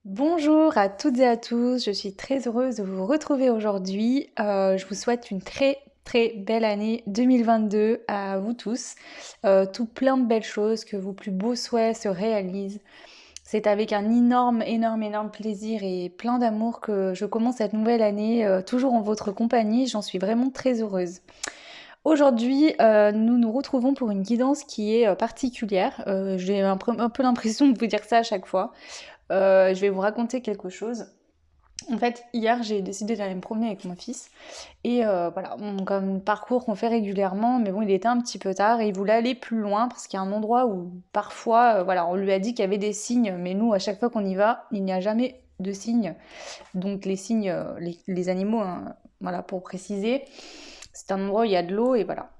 Bonjour à toutes et à tous, je suis très heureuse de vous retrouver aujourd'hui. Je vous souhaite une très très belle année 2022 à vous tous. Tout plein de belles choses, que vos plus beaux souhaits se réalisent. C'est avec un énorme plaisir et plein d'amour que je commence cette nouvelle année, toujours en votre compagnie. J'en suis vraiment très heureuse. Aujourd'hui, nous nous retrouvons pour une guidance qui est particulière. J'ai un peu l'impression de vous dire ça à chaque fois. Je vais vous raconter quelque chose. En fait, hier, j'ai décidé d'aller me promener avec mon fils. Et voilà, comme parcours qu'on fait régulièrement, mais bon, il était un petit peu tard et il voulait aller plus loin parce qu'il y a un endroit où parfois, voilà, on lui a dit qu'il y avait des signes, mais nous, à chaque fois qu'on y va, il n'y a jamais de signes. Donc les signes, les animaux, hein, voilà, pour préciser, c'est un endroit où il y a de l'eau et voilà.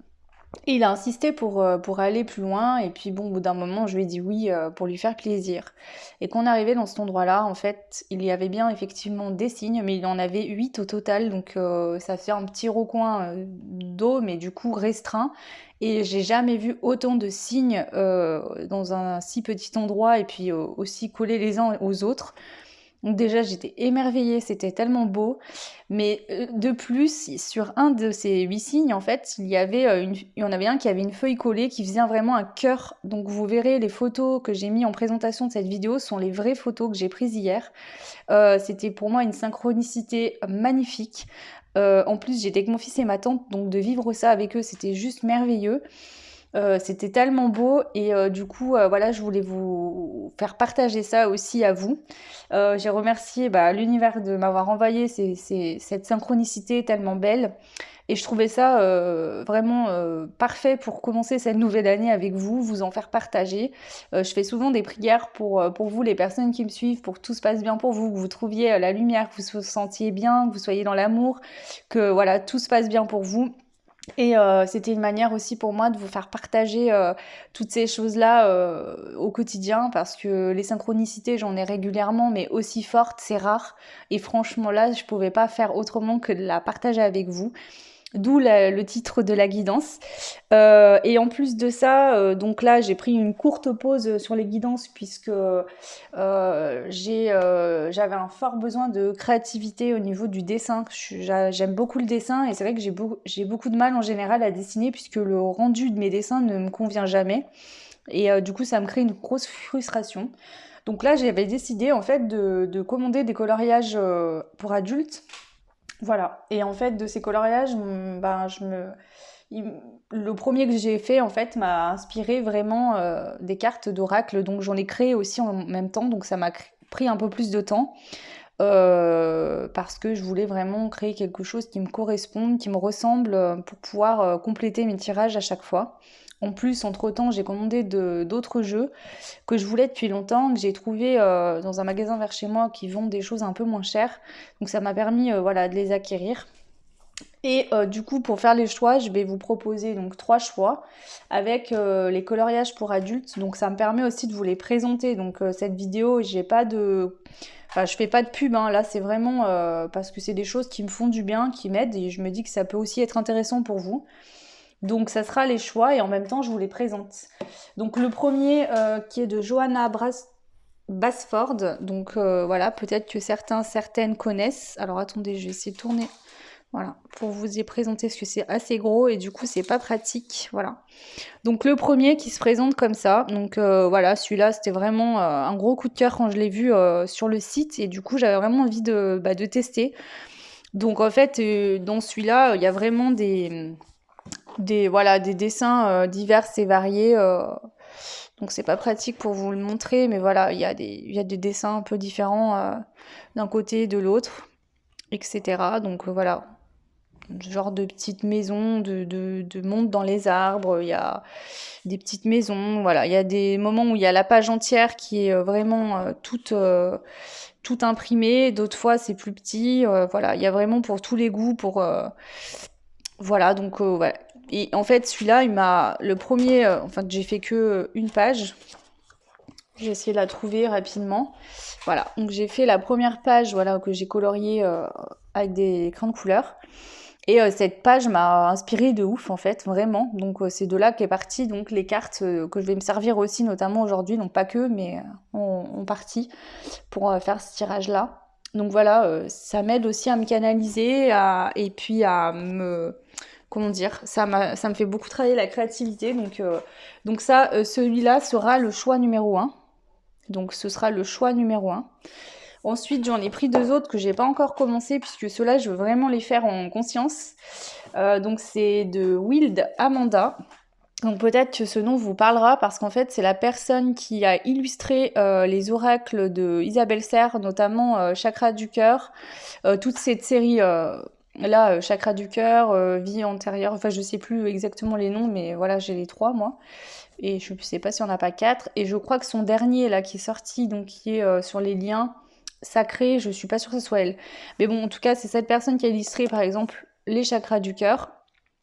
Et il a insisté pour aller plus loin, et puis bon, au bout d'un moment, je lui ai dit oui pour lui faire plaisir. Et quand on arrivait dans cet endroit-là, en fait, il y avait bien effectivement des signes, mais il en avait 8 au total, donc ça fait un petit recoin d'eau, mais du coup restreint. Et j'ai jamais vu autant de signes dans un si petit endroit, et puis aussi collés les uns aux autres. Donc déjà, j'étais émerveillée, c'était tellement beau. Mais de plus, sur un de ces 8 signes, en fait, il y en avait un qui avait une feuille collée qui faisait vraiment un cœur. Donc vous verrez, les photos que j'ai mis en présentation de cette vidéo sont les vraies photos que j'ai prises hier. C'était pour moi une synchronicité magnifique. En plus, j'étais avec mon fils et ma tante, donc de vivre ça avec eux, c'était juste merveilleux. C'était tellement beau et du coup, voilà, je voulais vous faire partager ça aussi à vous. J'ai remercié l'univers de m'avoir envoyé cette synchronicité tellement belle et je trouvais ça vraiment parfait pour commencer cette nouvelle année avec vous, vous en faire partager. Je fais souvent des prières pour vous, les personnes qui me suivent, pour que tout se passe bien pour vous, que vous trouviez la lumière, que vous vous sentiez bien, que vous soyez dans l'amour, que voilà, tout se passe bien pour vous. Et c'était une manière aussi pour moi de vous faire partager toutes ces choses-là au quotidien parce que les synchronicités, j'en ai régulièrement, mais aussi fortes, c'est rare. Et franchement, là, je pouvais pas faire autrement que de la partager avec vous. D'où le titre de la guidance. Et en plus de ça, donc là, j'ai pris une courte pause sur les guidances puisque j'avais un fort besoin de créativité au niveau du dessin. J'aime beaucoup le dessin et c'est vrai que j'ai beaucoup de mal en général à dessiner puisque le rendu de mes dessins ne me convient jamais. Et du coup, ça me crée une grosse frustration. Donc là, j'avais décidé en fait de commander des coloriages pour adultes, voilà. Et en fait, de ces coloriages, le premier que j'ai fait, en fait, m'a inspiré vraiment des cartes d'oracle. Donc j'en ai créé aussi en même temps. Donc ça m'a pris un peu plus de temps. Parce que je voulais vraiment créer quelque chose qui me corresponde, qui me ressemble, pour pouvoir compléter mes tirages à chaque fois. En plus, entre-temps, j'ai commandé d'autres jeux que je voulais depuis longtemps, que j'ai trouvé dans un magasin vers chez moi qui vend des choses un peu moins chères. Donc ça m'a permis voilà, de les acquérir. Et du coup, pour faire les choix, je vais vous proposer donc 3 choix avec les coloriages pour adultes. Donc ça me permet aussi de vous les présenter. Donc cette vidéo, j'ai pas de... Enfin, je fais pas de pub, hein. Là c'est vraiment parce que c'est des choses qui me font du bien, qui m'aident et je me dis que ça peut aussi être intéressant pour vous. Donc ça sera les choix et en même temps je vous les présente. Donc le premier qui est de Johanna Basford. Donc voilà, peut-être que certaines connaissent. Alors attendez, je vais essayer de tourner. Voilà, pour vous y présenter parce que c'est assez gros et du coup c'est pas pratique. Voilà. Donc le premier qui se présente comme ça. Donc voilà, celui-là c'était vraiment un gros coup de cœur quand je l'ai vu sur le site et du coup j'avais vraiment envie de tester. Donc en fait dans celui-là il y a vraiment des dessins divers et variés. Donc c'est pas pratique pour vous le montrer, mais voilà, il y a des dessins un peu différents d'un côté et de l'autre, etc. Donc voilà, genre de petites maisons, de monde dans les arbres, il y a des petites maisons, voilà, il y a des moments où il y a la page entière qui est vraiment toute imprimée, d'autres fois c'est plus petit, voilà, il y a vraiment pour tous les goûts, voilà, donc voilà. Et en fait, celui-là, le premier, enfin, j'ai fait que une page. J'ai essayé de la trouver rapidement. Voilà, donc j'ai fait la première page, voilà, que j'ai coloriée avec des crayons de couleur. Et cette page m'a inspirée de ouf en fait, vraiment. Donc c'est de là qu'est partie donc les cartes que je vais me servir aussi notamment aujourd'hui, donc pas que, mais en partie pour faire ce tirage-là. Donc voilà, ça m'aide aussi à me canaliser et puis à me... Comment dire, ça me fait beaucoup travailler la créativité. Donc ça, celui-là sera le choix numéro 1. Donc ce sera le choix numéro 1. Ensuite, j'en ai pris 2 autres que j'ai pas encore commencé puisque ceux-là, je veux vraiment les faire en conscience. Donc c'est de Wild Amanda. Donc peut-être que ce nom vous parlera parce qu'en fait c'est la personne qui a illustré les oracles de Isabelle Serre, notamment Chakra du cœur, toute cette série là, Chakra du cœur, vie antérieure, enfin je sais plus exactement les noms, mais voilà j'ai les 3 moi. Et je sais pas si on n'a pas 4. Et je crois que son dernier là qui est sorti, donc qui est sur les liens sacrés, je suis pas sûre que ce soit elle. Mais bon en tout cas c'est cette personne qui a illustré par exemple les chakras du cœur.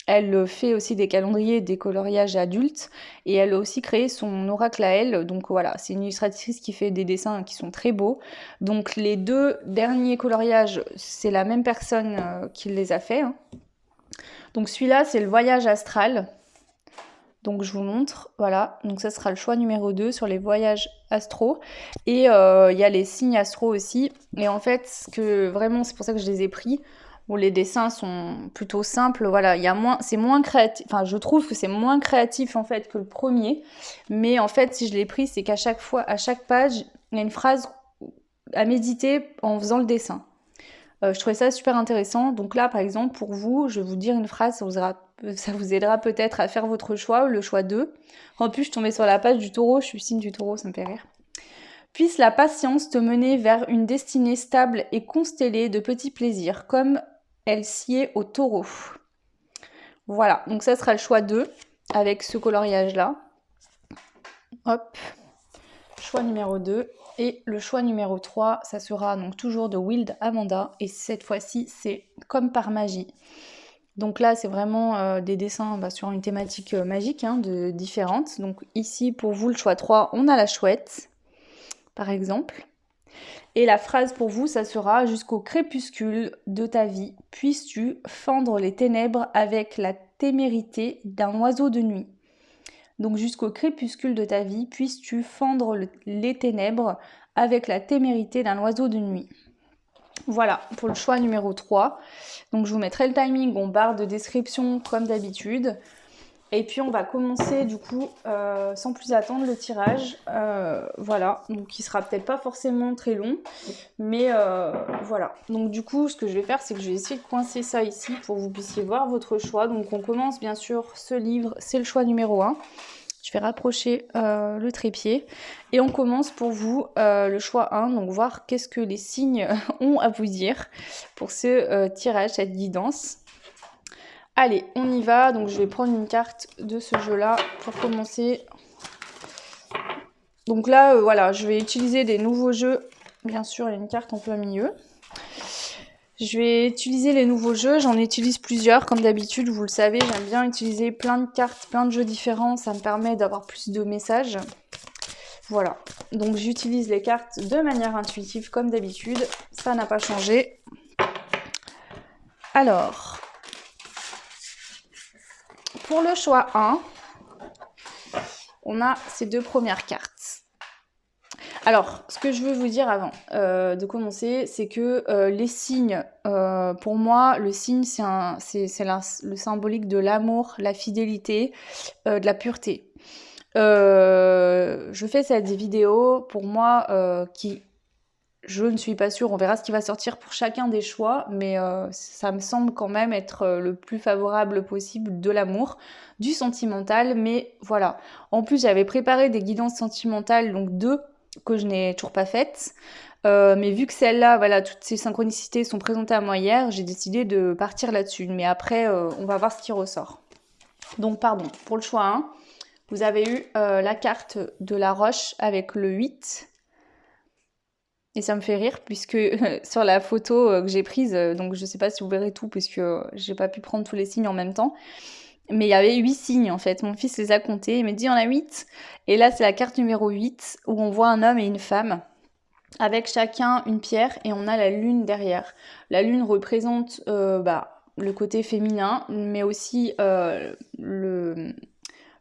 Elle fait aussi des calendriers, des coloriages adultes et elle a aussi créé son oracle à elle. Donc voilà, c'est une illustratrice qui fait des dessins qui sont très beaux. Donc les 2 derniers coloriages, c'est la même personne qui les a fait. Hein. Donc celui-là, c'est le voyage astral. Donc je vous montre, voilà. Donc ça sera le choix numéro 2 sur les voyages astro. Et il y a les signes astro aussi. Et en fait, vraiment, c'est pour ça que je les ai pris. Bon, les dessins sont plutôt simples, voilà, c'est moins créatif, enfin je trouve que c'est moins créatif en fait que le premier, mais en fait si je l'ai pris c'est qu'à chaque fois, à chaque page, il y a une phrase à méditer en faisant le dessin. Je trouvais ça super intéressant, donc là par exemple pour vous, je vais vous dire une phrase, ça vous aidera peut-être à faire votre choix, le choix 2. En plus je suis tombée sur la page du taureau, je suis signe du taureau, ça me fait rire. Puisse la patience te mener vers une destinée stable et constellée de petits plaisirs, comme elle s'y est au taureau. Voilà, donc ça sera le choix 2 avec ce coloriage-là. Hop, choix numéro 2. Et le choix numéro 3, ça sera donc toujours de Wild Amanda. Et cette fois-ci, c'est comme par magie. Donc là, c'est vraiment des dessins sur une thématique magique, différente. Donc ici, pour vous, le choix 3, on a la chouette, par exemple. Et la phrase pour vous, ça sera « Jusqu'au crépuscule de ta vie, puisses-tu fendre les ténèbres avec la témérité d'un oiseau de nuit. » Donc jusqu'au crépuscule de ta vie, puisses-tu fendre les ténèbres avec la témérité d'un oiseau de nuit. Voilà, pour le choix numéro 3. Donc je vous mettrai le timing en barre de description comme d'habitude. Et puis on va commencer du coup sans plus attendre le tirage. Voilà, donc il sera peut-être pas forcément très long, mais voilà. Donc du coup ce que je vais faire c'est que je vais essayer de coincer ça ici pour que vous puissiez voir votre choix. Donc on commence bien sûr ce livre, c'est le choix numéro 1. Je vais rapprocher le trépied et on commence pour vous le choix 1, donc voir qu'est-ce que les signes ont à vous dire pour ce tirage, cette guidance. Allez, on y va. Donc je vais prendre une carte de ce jeu-là pour commencer. Donc là, voilà, je vais utiliser des nouveaux jeux. Bien sûr, il y a une carte en plein milieu. Je vais utiliser les nouveaux jeux. J'en utilise plusieurs, comme d'habitude, vous le savez. J'aime bien utiliser plein de cartes, plein de jeux différents. Ça me permet d'avoir plus de messages. Voilà. Donc j'utilise les cartes de manière intuitive, comme d'habitude. Ça n'a pas changé. Alors... Pour le choix 1, on a ces 2 premières cartes. Alors, ce que je veux vous dire avant de commencer, c'est que les signes, pour moi, le signe, c'est le symbolique de l'amour, la fidélité, de la pureté. Je fais cette vidéo, pour moi, je ne suis pas sûre, on verra ce qui va sortir pour chacun des choix, mais ça me semble quand même être le plus favorable possible de l'amour, du sentimental, mais voilà. En plus, j'avais préparé des guidances sentimentales, donc 2, que je n'ai toujours pas faites. Mais vu que celle-là, voilà, toutes ces synchronicités sont présentées à moi hier, j'ai décidé de partir là-dessus. Mais après, on va voir ce qui ressort. Donc, pardon, pour le choix 1, vous avez eu la carte de la roche avec le 8. Et ça me fait rire puisque sur la photo que j'ai prise, donc je sais pas si vous verrez tout puisque j'ai pas pu prendre tous les signes en même temps, mais il y avait 8 signes en fait. Mon fils les a comptés, il m'a dit il y en a 8. Et là c'est la carte numéro 8 où on voit un homme et une femme avec chacun une pierre et on a la lune derrière. La lune représente le côté féminin, mais aussi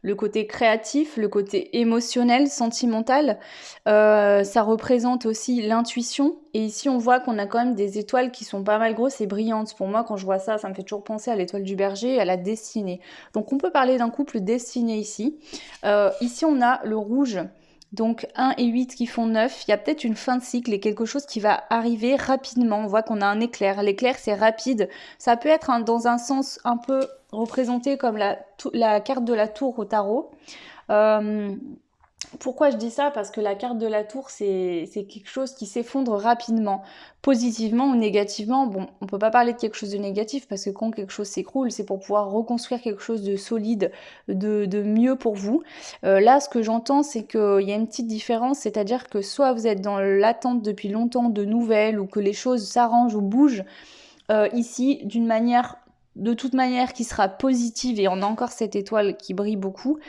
le côté créatif, le côté émotionnel, sentimental. Ça représente aussi l'intuition. Et ici, on voit qu'on a quand même des étoiles qui sont pas mal grosses et brillantes. Pour moi, quand je vois ça, ça me fait toujours penser à l'étoile du berger, à la destinée. Donc, on peut parler d'un couple destiné ici. Ici, on a le rouge. Donc 1 et 8 qui font 9, il y a peut-être une fin de cycle et quelque chose qui va arriver rapidement. On voit qu'on a un éclair. L'éclair, c'est rapide. Ça peut être dans un sens un peu représenté comme la carte de la tour au tarot. Pourquoi je dis ça? Parce que la carte de la tour, c'est quelque chose qui s'effondre rapidement, positivement ou négativement. Bon, on peut pas parler de quelque chose de négatif parce que quand quelque chose s'écroule, c'est pour pouvoir reconstruire quelque chose de solide, de mieux pour vous. Là, ce que j'entends, c'est qu'il y a une petite différence, c'est-à-dire que soit vous êtes dans l'attente depuis longtemps de nouvelles ou que les choses s'arrangent ou bougent, ici, de toute manière qui sera positive, et on a encore cette étoile qui brille beaucoup,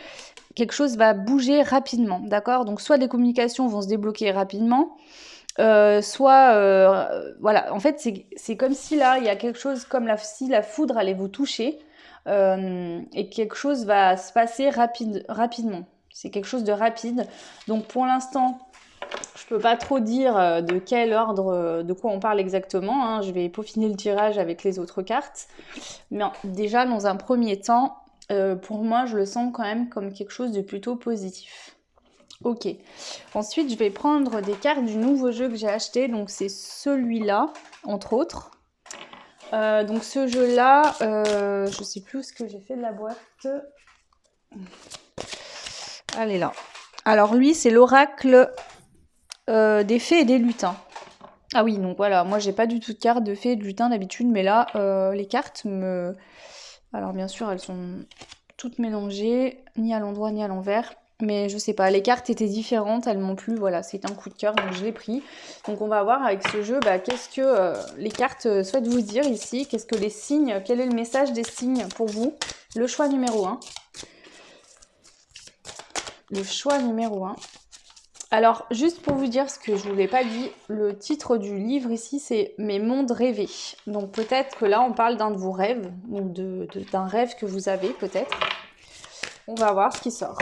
quelque chose va bouger rapidement, d'accord? Donc soit les communications vont se débloquer rapidement, voilà, en fait c'est comme si là il y a quelque chose comme si la foudre allait vous toucher, et quelque chose va se passer rapidement. C'est quelque chose de rapide. Donc pour l'instant, je peux pas trop dire de quel ordre, de quoi on parle exactement, hein. Je vais peaufiner le tirage avec les autres cartes. Mais déjà, dans un premier temps, pour moi, je le sens quand même comme quelque chose de plutôt positif. Ok. Ensuite, je vais prendre des cartes du nouveau jeu que j'ai acheté. Donc, c'est celui-là, entre autres. Donc, ce jeu-là, je sais plus où ce que j'ai fait de la boîte. Elle est là. Alors, lui, c'est l'oracle des fées et des lutins. Ah oui, donc voilà, moi j'ai pas du tout de cartes de fées et de lutins d'habitude, mais là, les cartes me... Alors bien sûr, elles sont toutes mélangées, ni à l'endroit ni à l'envers, mais je sais pas, les cartes étaient différentes, elles m'ont plu, voilà, c'est un coup de cœur, donc je l'ai pris. Donc on va voir avec ce jeu, qu'est-ce que les cartes souhaitent vous dire ici, qu'est-ce que les signes, quel est le message des signes pour vous. Le choix numéro 1. Le choix numéro 1. Alors, juste pour vous dire ce que je vous l'ai pas dit, le titre du livre ici, c'est « Mes mondes rêvés ». Donc peut-être que là, on parle d'un de vos rêves, ou d'un rêve que vous avez peut-être. On va voir ce qui sort.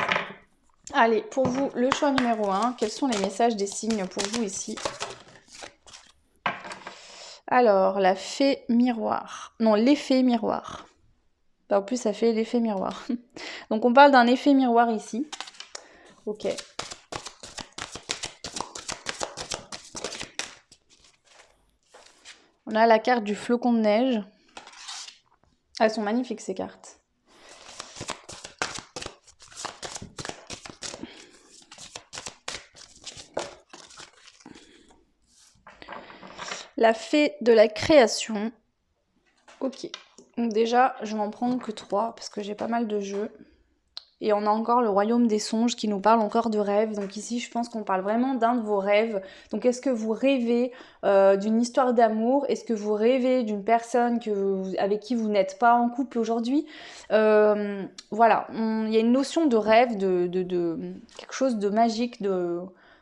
Allez, pour vous, le choix numéro 1, quels sont les messages des signes pour vous ici? Alors, la fée miroir. Non, l'effet miroir. En plus, ça fait l'effet miroir. Donc on parle d'un effet miroir ici. Ok. On a la carte du flocon de neige. Elles sont magnifiques ces cartes. La fée de la création. Ok. Donc déjà, je vais en prendre que 3 parce que j'ai pas mal de jeux. Et on a encore le royaume des songes qui nous parle encore de rêves. Donc ici, je pense qu'on parle vraiment d'un de vos rêves. Donc est-ce que vous rêvez d'une histoire d'amour? Est-ce que vous rêvez d'une personne avec qui vous n'êtes pas en couple aujourd'hui? Voilà, il y a une notion de rêve, de quelque chose de magique.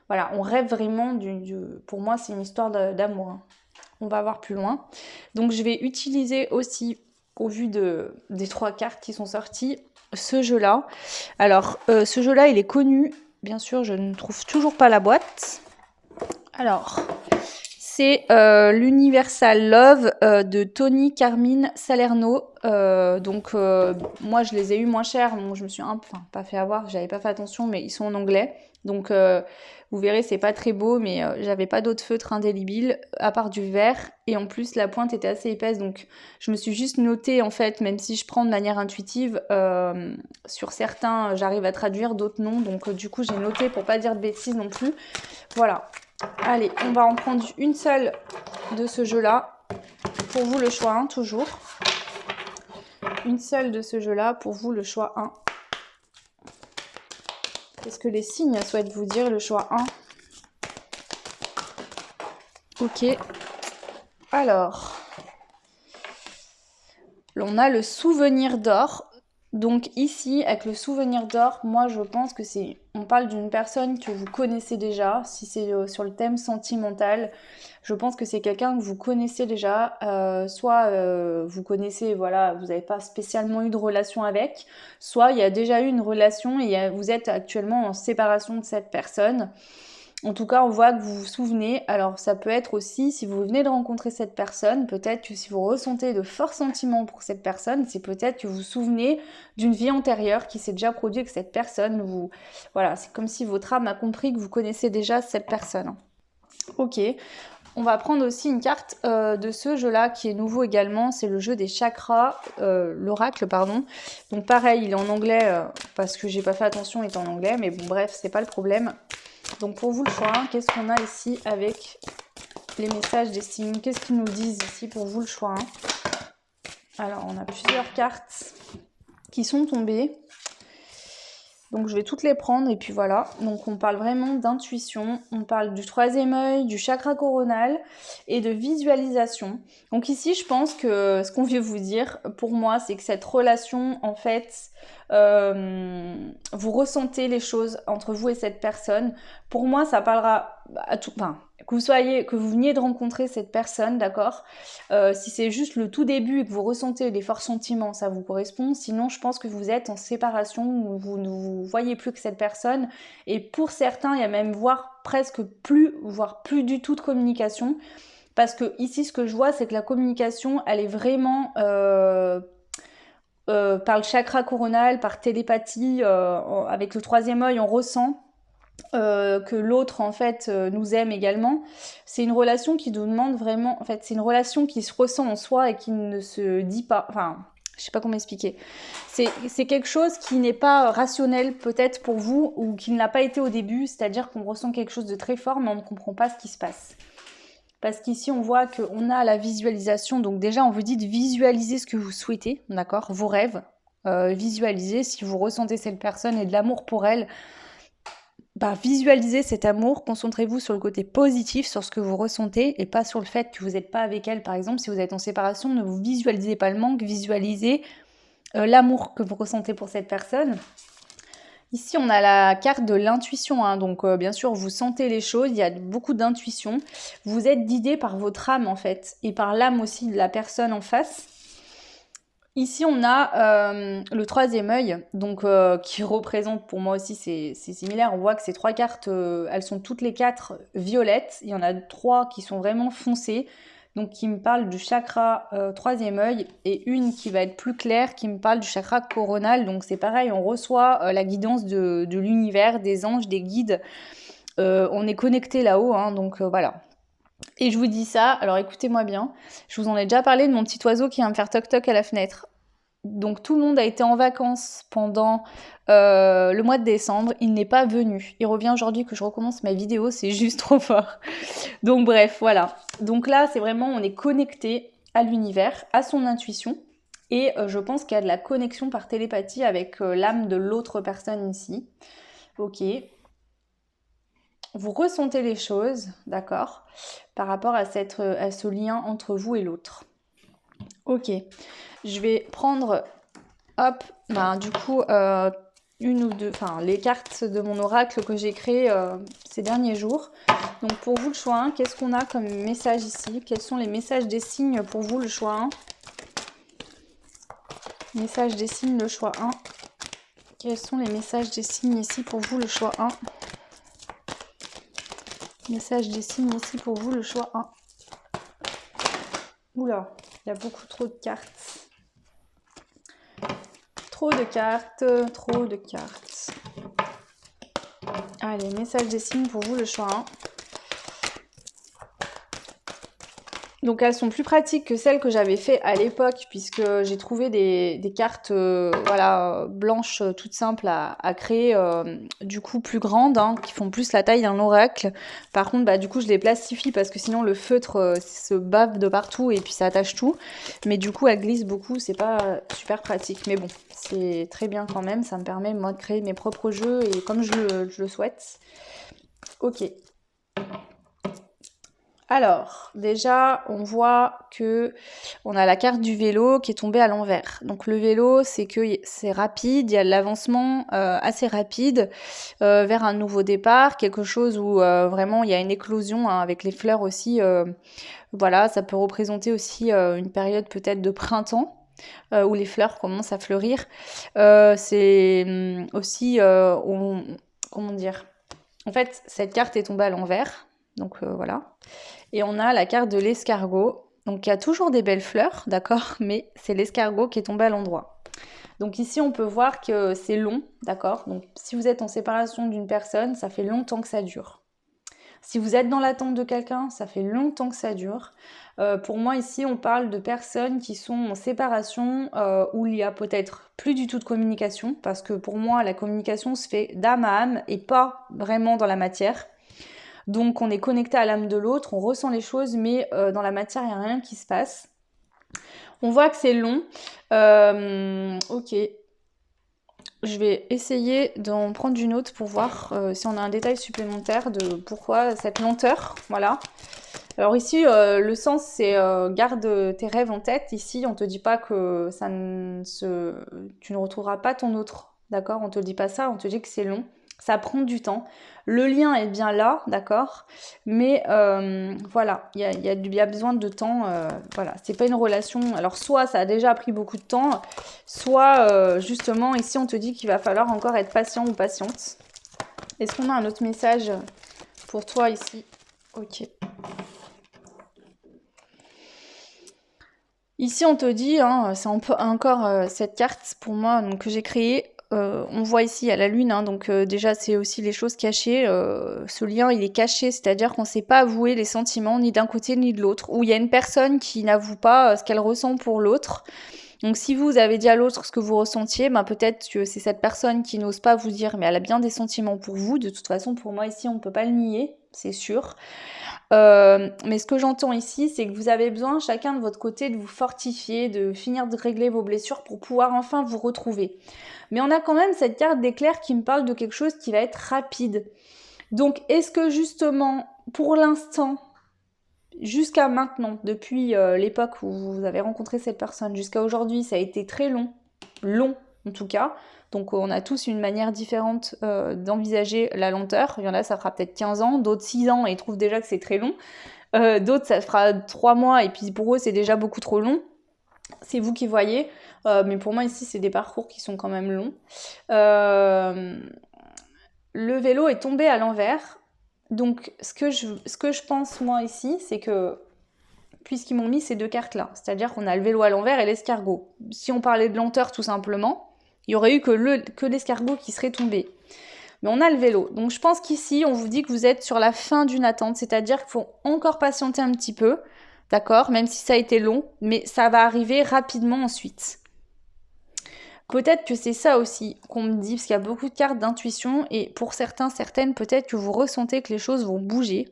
Voilà, on rêve vraiment pour moi, c'est une histoire d'amour, hein. On va voir plus loin. Donc je vais utiliser aussi, au vu des 3 cartes qui sont sorties, ce jeu-là. Alors, ce jeu-là, il est connu. Bien sûr, je ne trouve toujours pas la boîte. Alors, c'est l'Universal Love de Tony Carmine Salerno. Moi, je les ai eu moins chers. Bon, je me suis pas fait avoir, j'avais pas fait attention, mais ils sont en anglais. Donc, vous verrez, c'est pas très beau, mais j'avais pas d'autre feutre indélébile à part du vert. Et en plus, la pointe était assez épaisse. Donc, je me suis juste notée, en fait, même si je prends de manière intuitive, sur certains, j'arrive à traduire, d'autres non. Donc, du coup, j'ai noté pour pas dire de bêtises non plus. Voilà. Allez, on va en prendre une seule de ce jeu-là. Pour vous, le choix 1, toujours. Une seule de ce jeu-là, pour vous, le choix 1. Qu'est-ce que les signes souhaitent vous dire, le choix 1? Ok. Alors, on a le souvenir d'or. Donc ici, avec le souvenir d'or, moi je pense que on parle d'une personne que vous connaissez déjà. Si c'est sur le thème sentimental, je pense que c'est quelqu'un que vous connaissez déjà. Soit vous connaissez, voilà, vous n'avez pas spécialement eu de relation avec, soit il y a déjà eu une relation et vous êtes actuellement en séparation de cette personne. En tout cas, on voit que vous vous souvenez. Alors, ça peut être aussi, si vous venez de rencontrer cette personne, peut-être que si vous ressentez de forts sentiments pour cette personne, c'est peut-être que vous vous souvenez d'une vie antérieure qui s'est déjà produite avec cette personne. Voilà, c'est comme si votre âme a compris que vous connaissez déjà cette personne. Ok. On va prendre aussi une carte de ce jeu-là qui est nouveau également. C'est le jeu des chakras, l'oracle, pardon. Donc pareil, il est en anglais parce que j'ai pas fait attention, il est en anglais. Mais bon, bref, c'est pas le problème. Donc pour vous le choix 1, qu'est-ce qu'on a ici avec les messages des signes? Qu'est-ce qu'ils nous disent ici pour vous le choix 1? Alors on a plusieurs cartes qui sont tombées. Donc je vais toutes les prendre et puis voilà. Donc on parle vraiment d'intuition, on parle du troisième œil, du chakra coronal et de visualisation. Donc ici je pense que ce qu'on veut vous dire pour moi c'est que cette relation en fait, vous ressentez les choses entre vous et cette personne. Pour moi ça parlera à tout, enfin, que vous veniez de rencontrer cette personne, d'accord. Si c'est juste le tout début et que vous ressentez des forts sentiments, ça vous correspond. Sinon, je pense que vous êtes en séparation, où vous ne vous voyez plus que cette personne. Et pour certains, il y a même voire plus du tout de communication. Parce que ici, ce que je vois, c'est que la communication, elle est vraiment par le chakra coronal, par télépathie, avec le troisième œil, on ressent que l'autre en fait nous aime également. C'est une relation qui nous demande vraiment, en fait c'est une relation qui se ressent en soi et qui ne se dit pas, enfin je sais pas comment expliquer. C'est quelque chose qui n'est pas rationnel peut-être pour vous ou qui ne l'a pas été au début, c'est-à-dire qu'on ressent quelque chose de très fort mais on ne comprend pas ce qui se passe. Parce qu'ici on voit qu'on a la visualisation, donc déjà on vous dit de visualiser ce que vous souhaitez, d'accord, vos rêves, visualiser si vous ressentez cette personne et de l'amour pour elle. Visualisez cet amour, concentrez-vous sur le côté positif, sur ce que vous ressentez et pas sur le fait que vous n'êtes pas avec elle. Par exemple, si vous êtes en séparation, ne vous visualisez pas le manque, visualisez l'amour que vous ressentez pour cette personne. Ici, on a la carte de l'intuition, hein. Donc bien sûr, vous sentez les choses, il y a beaucoup d'intuition. Vous êtes guidé par votre âme en fait et par l'âme aussi de la personne en face. Ici, on a le troisième œil, donc qui représente, pour moi aussi, c'est similaire. On voit que ces trois cartes, elles sont toutes les quatre violettes. Il y en a trois qui sont vraiment foncées, donc qui me parlent du chakra troisième œil, et une qui va être plus claire, qui me parle du chakra coronal. Donc c'est pareil, on reçoit la guidance de l'univers, des anges, des guides. On est connecté là-haut, hein, donc voilà. Et je vous dis ça, alors écoutez-moi bien, je vous en ai déjà parlé de mon petit oiseau qui vient me faire toc-toc à la fenêtre. Donc tout le monde a été en vacances pendant le mois de décembre, il n'est pas venu. Il revient aujourd'hui que je recommence ma vidéo, c'est juste trop fort. Donc bref, voilà. Donc là, c'est vraiment, on est connecté à l'univers, à son intuition. Et je pense qu'il y a de la connexion par télépathie avec l'âme de l'autre personne ici. Ok. Vous ressentez les choses, d'accord, par rapport à ce lien entre vous et l'autre. Ok, je vais prendre, hop, du coup, une ou deux, les cartes de mon oracle que j'ai créé ces derniers jours. Donc pour vous le choix 1, qu'est-ce qu'on a comme message ici? Quels sont les messages des signes pour vous le choix 1? Message des signes, le choix 1. Quels sont les messages des signes ici pour vous le choix 1? Message des signes ici pour vous, le choix 1. Oula, il y a beaucoup trop de cartes. Trop de cartes. Allez, message des signes pour vous, le choix 1. Donc elles sont plus pratiques que celles que j'avais fait à l'époque, puisque j'ai trouvé des cartes blanches toutes simples à créer, du coup plus grandes, hein, qui font plus la taille d'un oracle. Par contre, du coup je les plastifie parce que sinon le feutre se bave de partout et puis ça attache tout. Mais du coup elles glissent beaucoup, c'est pas super pratique. Mais bon, c'est très bien quand même, ça me permet moi de créer mes propres jeux et comme je le souhaite. Ok. Alors, déjà, on voit que on a la carte du vélo qui est tombée à l'envers. Donc le vélo, c'est que c'est rapide, il y a de l'avancement assez rapide vers un nouveau départ, quelque chose où vraiment il y a une éclosion hein, avec les fleurs aussi. Voilà, ça peut représenter aussi une période peut-être de printemps. Où les fleurs commencent à fleurir. C'est aussi, comment dire, en fait, cette carte est tombée à l'envers, donc voilà. Et on a la carte de l'escargot. Donc il y a toujours des belles fleurs, d'accord, mais c'est l'escargot qui est tombé à l'endroit. Donc ici, on peut voir que c'est long, d'accord. Donc si vous êtes en séparation d'une personne, ça fait longtemps que ça dure. Si vous êtes dans l'attente de quelqu'un, ça fait longtemps que ça dure. Pour moi, ici, on parle de personnes qui sont en séparation où il y a peut-être plus du tout de communication, parce que pour moi, la communication se fait d'âme à âme et pas vraiment dans la matière. Donc, on est connecté à l'âme de l'autre, on ressent les choses, mais dans la matière, il n'y a rien qui se passe. On voit que c'est long. Ok. Je vais essayer d'en prendre une autre pour voir si on a un détail supplémentaire de pourquoi cette lenteur. Voilà. Alors ici, le sens, c'est garde tes rêves en tête. Ici, on te dit pas que tu ne retrouveras pas ton autre. D'accord? On te dit pas ça, on te dit que c'est long. Ça prend du temps. Le lien est bien là, d'accord? Mais voilà, il y a besoin de temps. Voilà, c'est pas une relation. Alors, soit ça a déjà pris beaucoup de temps, soit justement, ici, on te dit qu'il va falloir encore être patient ou patiente. Est-ce qu'on a un autre message pour toi ici? Ok. Ici, on te dit, hein, c'est encore cette carte pour moi donc, que j'ai créée. On voit ici à la lune, hein, donc déjà c'est aussi les choses cachées. Ce lien, il est caché, c'est-à-dire qu'on ne sait pas avouer les sentiments ni d'un côté ni de l'autre. Ou il y a une personne qui n'avoue pas ce qu'elle ressent pour l'autre. Donc si vous avez dit à l'autre ce que vous ressentiez, ben peut-être que c'est cette personne qui n'ose pas vous dire, mais elle a bien des sentiments pour vous. De toute façon, pour moi ici, on ne peut pas le nier, c'est sûr. Mais ce que j'entends ici, c'est que vous avez besoin chacun de votre côté de vous fortifier, de finir de régler vos blessures pour pouvoir enfin vous retrouver. Mais on a quand même cette carte d'éclair qui me parle de quelque chose qui va être rapide. Donc est-ce que justement, pour l'instant, jusqu'à maintenant, depuis l'époque où vous avez rencontré cette personne, jusqu'à aujourd'hui, ça a été très long, long en tout cas. Donc on a tous une manière différente d'envisager la lenteur. Il y en a, ça fera peut-être 15 ans, d'autres 6 ans et ils trouvent déjà que c'est très long. D'autres, ça fera 3 mois et puis pour eux, c'est déjà beaucoup trop long. C'est vous qui voyez. Mais pour moi, ici, c'est des parcours qui sont quand même longs. Le vélo est tombé à l'envers. Donc ce que je pense moi ici, c'est que puisqu'ils m'ont mis ces deux cartes-là, c'est-à-dire qu'on a le vélo à l'envers et l'escargot. Si on parlait de lenteur tout simplement, il y aurait eu que l'escargot qui serait tombé. Mais on a le vélo. Donc je pense qu'ici, on vous dit que vous êtes sur la fin d'une attente, c'est-à-dire qu'il faut encore patienter un petit peu, d'accord? Même si ça a été long, mais ça va arriver rapidement ensuite. Peut-être que c'est ça aussi qu'on me dit, parce qu'il y a beaucoup de cartes d'intuition, et pour certains, certaines, peut-être que vous ressentez que les choses vont bouger.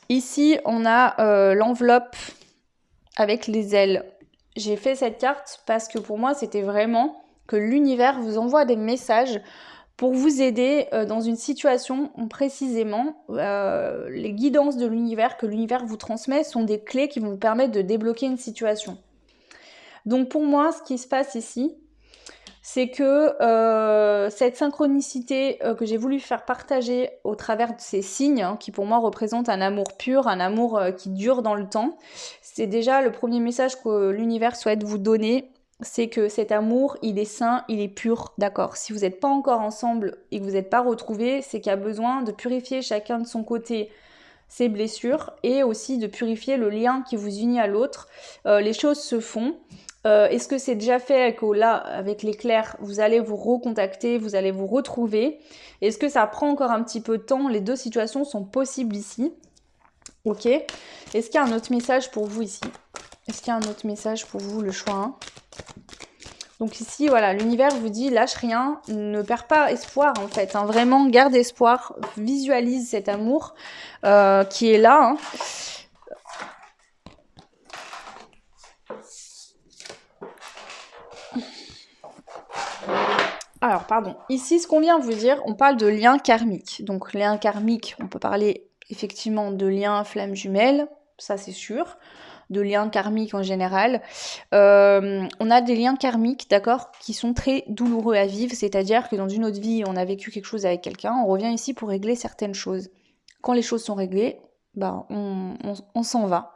Ici, on a l'enveloppe avec les ailes. J'ai fait cette carte parce que pour moi, c'était vraiment que l'univers vous envoie des messages pour vous aider dans une situation précisément. Les guidances de l'univers que l'univers vous transmet sont des clés qui vont vous permettre de débloquer une situation. Donc pour moi, ce qui se passe ici, c'est que cette synchronicité que j'ai voulu faire partager au travers de ces signes, hein, qui pour moi représentent un amour pur, un amour qui dure dans le temps, c'est déjà le premier message que l'univers souhaite vous donner, c'est que cet amour, il est sain, il est pur, d'accord. Si vous n'êtes pas encore ensemble et que vous n'êtes pas retrouvés, c'est qu'il y a besoin de purifier chacun de son côté ses blessures et aussi de purifier le lien qui vous unit à l'autre. Les choses se font. Est-ce que c'est déjà fait que là, avec l'éclair, vous allez vous recontacter, vous allez vous retrouver? Est-ce que ça prend encore un petit peu de temps? Les deux situations sont possibles ici. Ok. Est-ce qu'il y a un autre message pour vous ici? Est-ce qu'il y a un autre message pour vous, le choix 1? Donc ici, voilà, l'univers vous dit lâche rien, ne perds pas espoir en fait. Hein, vraiment, garde espoir, visualise cet amour qui est là. Hein. Alors, pardon. Ici, ce qu'on vient vous dire, on parle de lien karmique. Donc, lien karmique, on peut parler effectivement de liens flammes jumelles, ça c'est sûr, de liens karmiques en général. On a des liens karmiques, d'accord, qui sont très douloureux à vivre, c'est-à-dire que dans une autre vie, on a vécu quelque chose avec quelqu'un, on revient ici pour régler certaines choses. Quand les choses sont réglées, bah, on s'en va.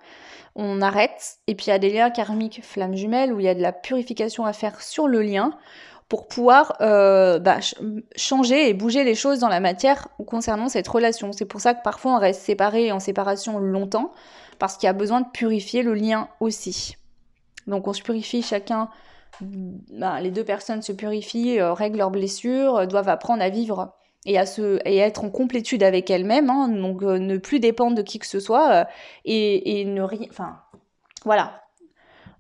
On arrête, et puis il y a des liens karmiques flammes jumelles où il y a de la purification à faire sur le lien pour pouvoir changer et bouger les choses dans la matière concernant cette relation. C'est pour ça que parfois on reste séparés et en séparation longtemps, parce qu'il y a besoin de purifier le lien aussi. Donc on se purifie chacun, les deux personnes se purifient, règlent leurs blessures, doivent apprendre à vivre et être en complétude avec elles-mêmes, hein, donc ne plus dépendre de qui que ce soit et ne rien... Enfin, voilà.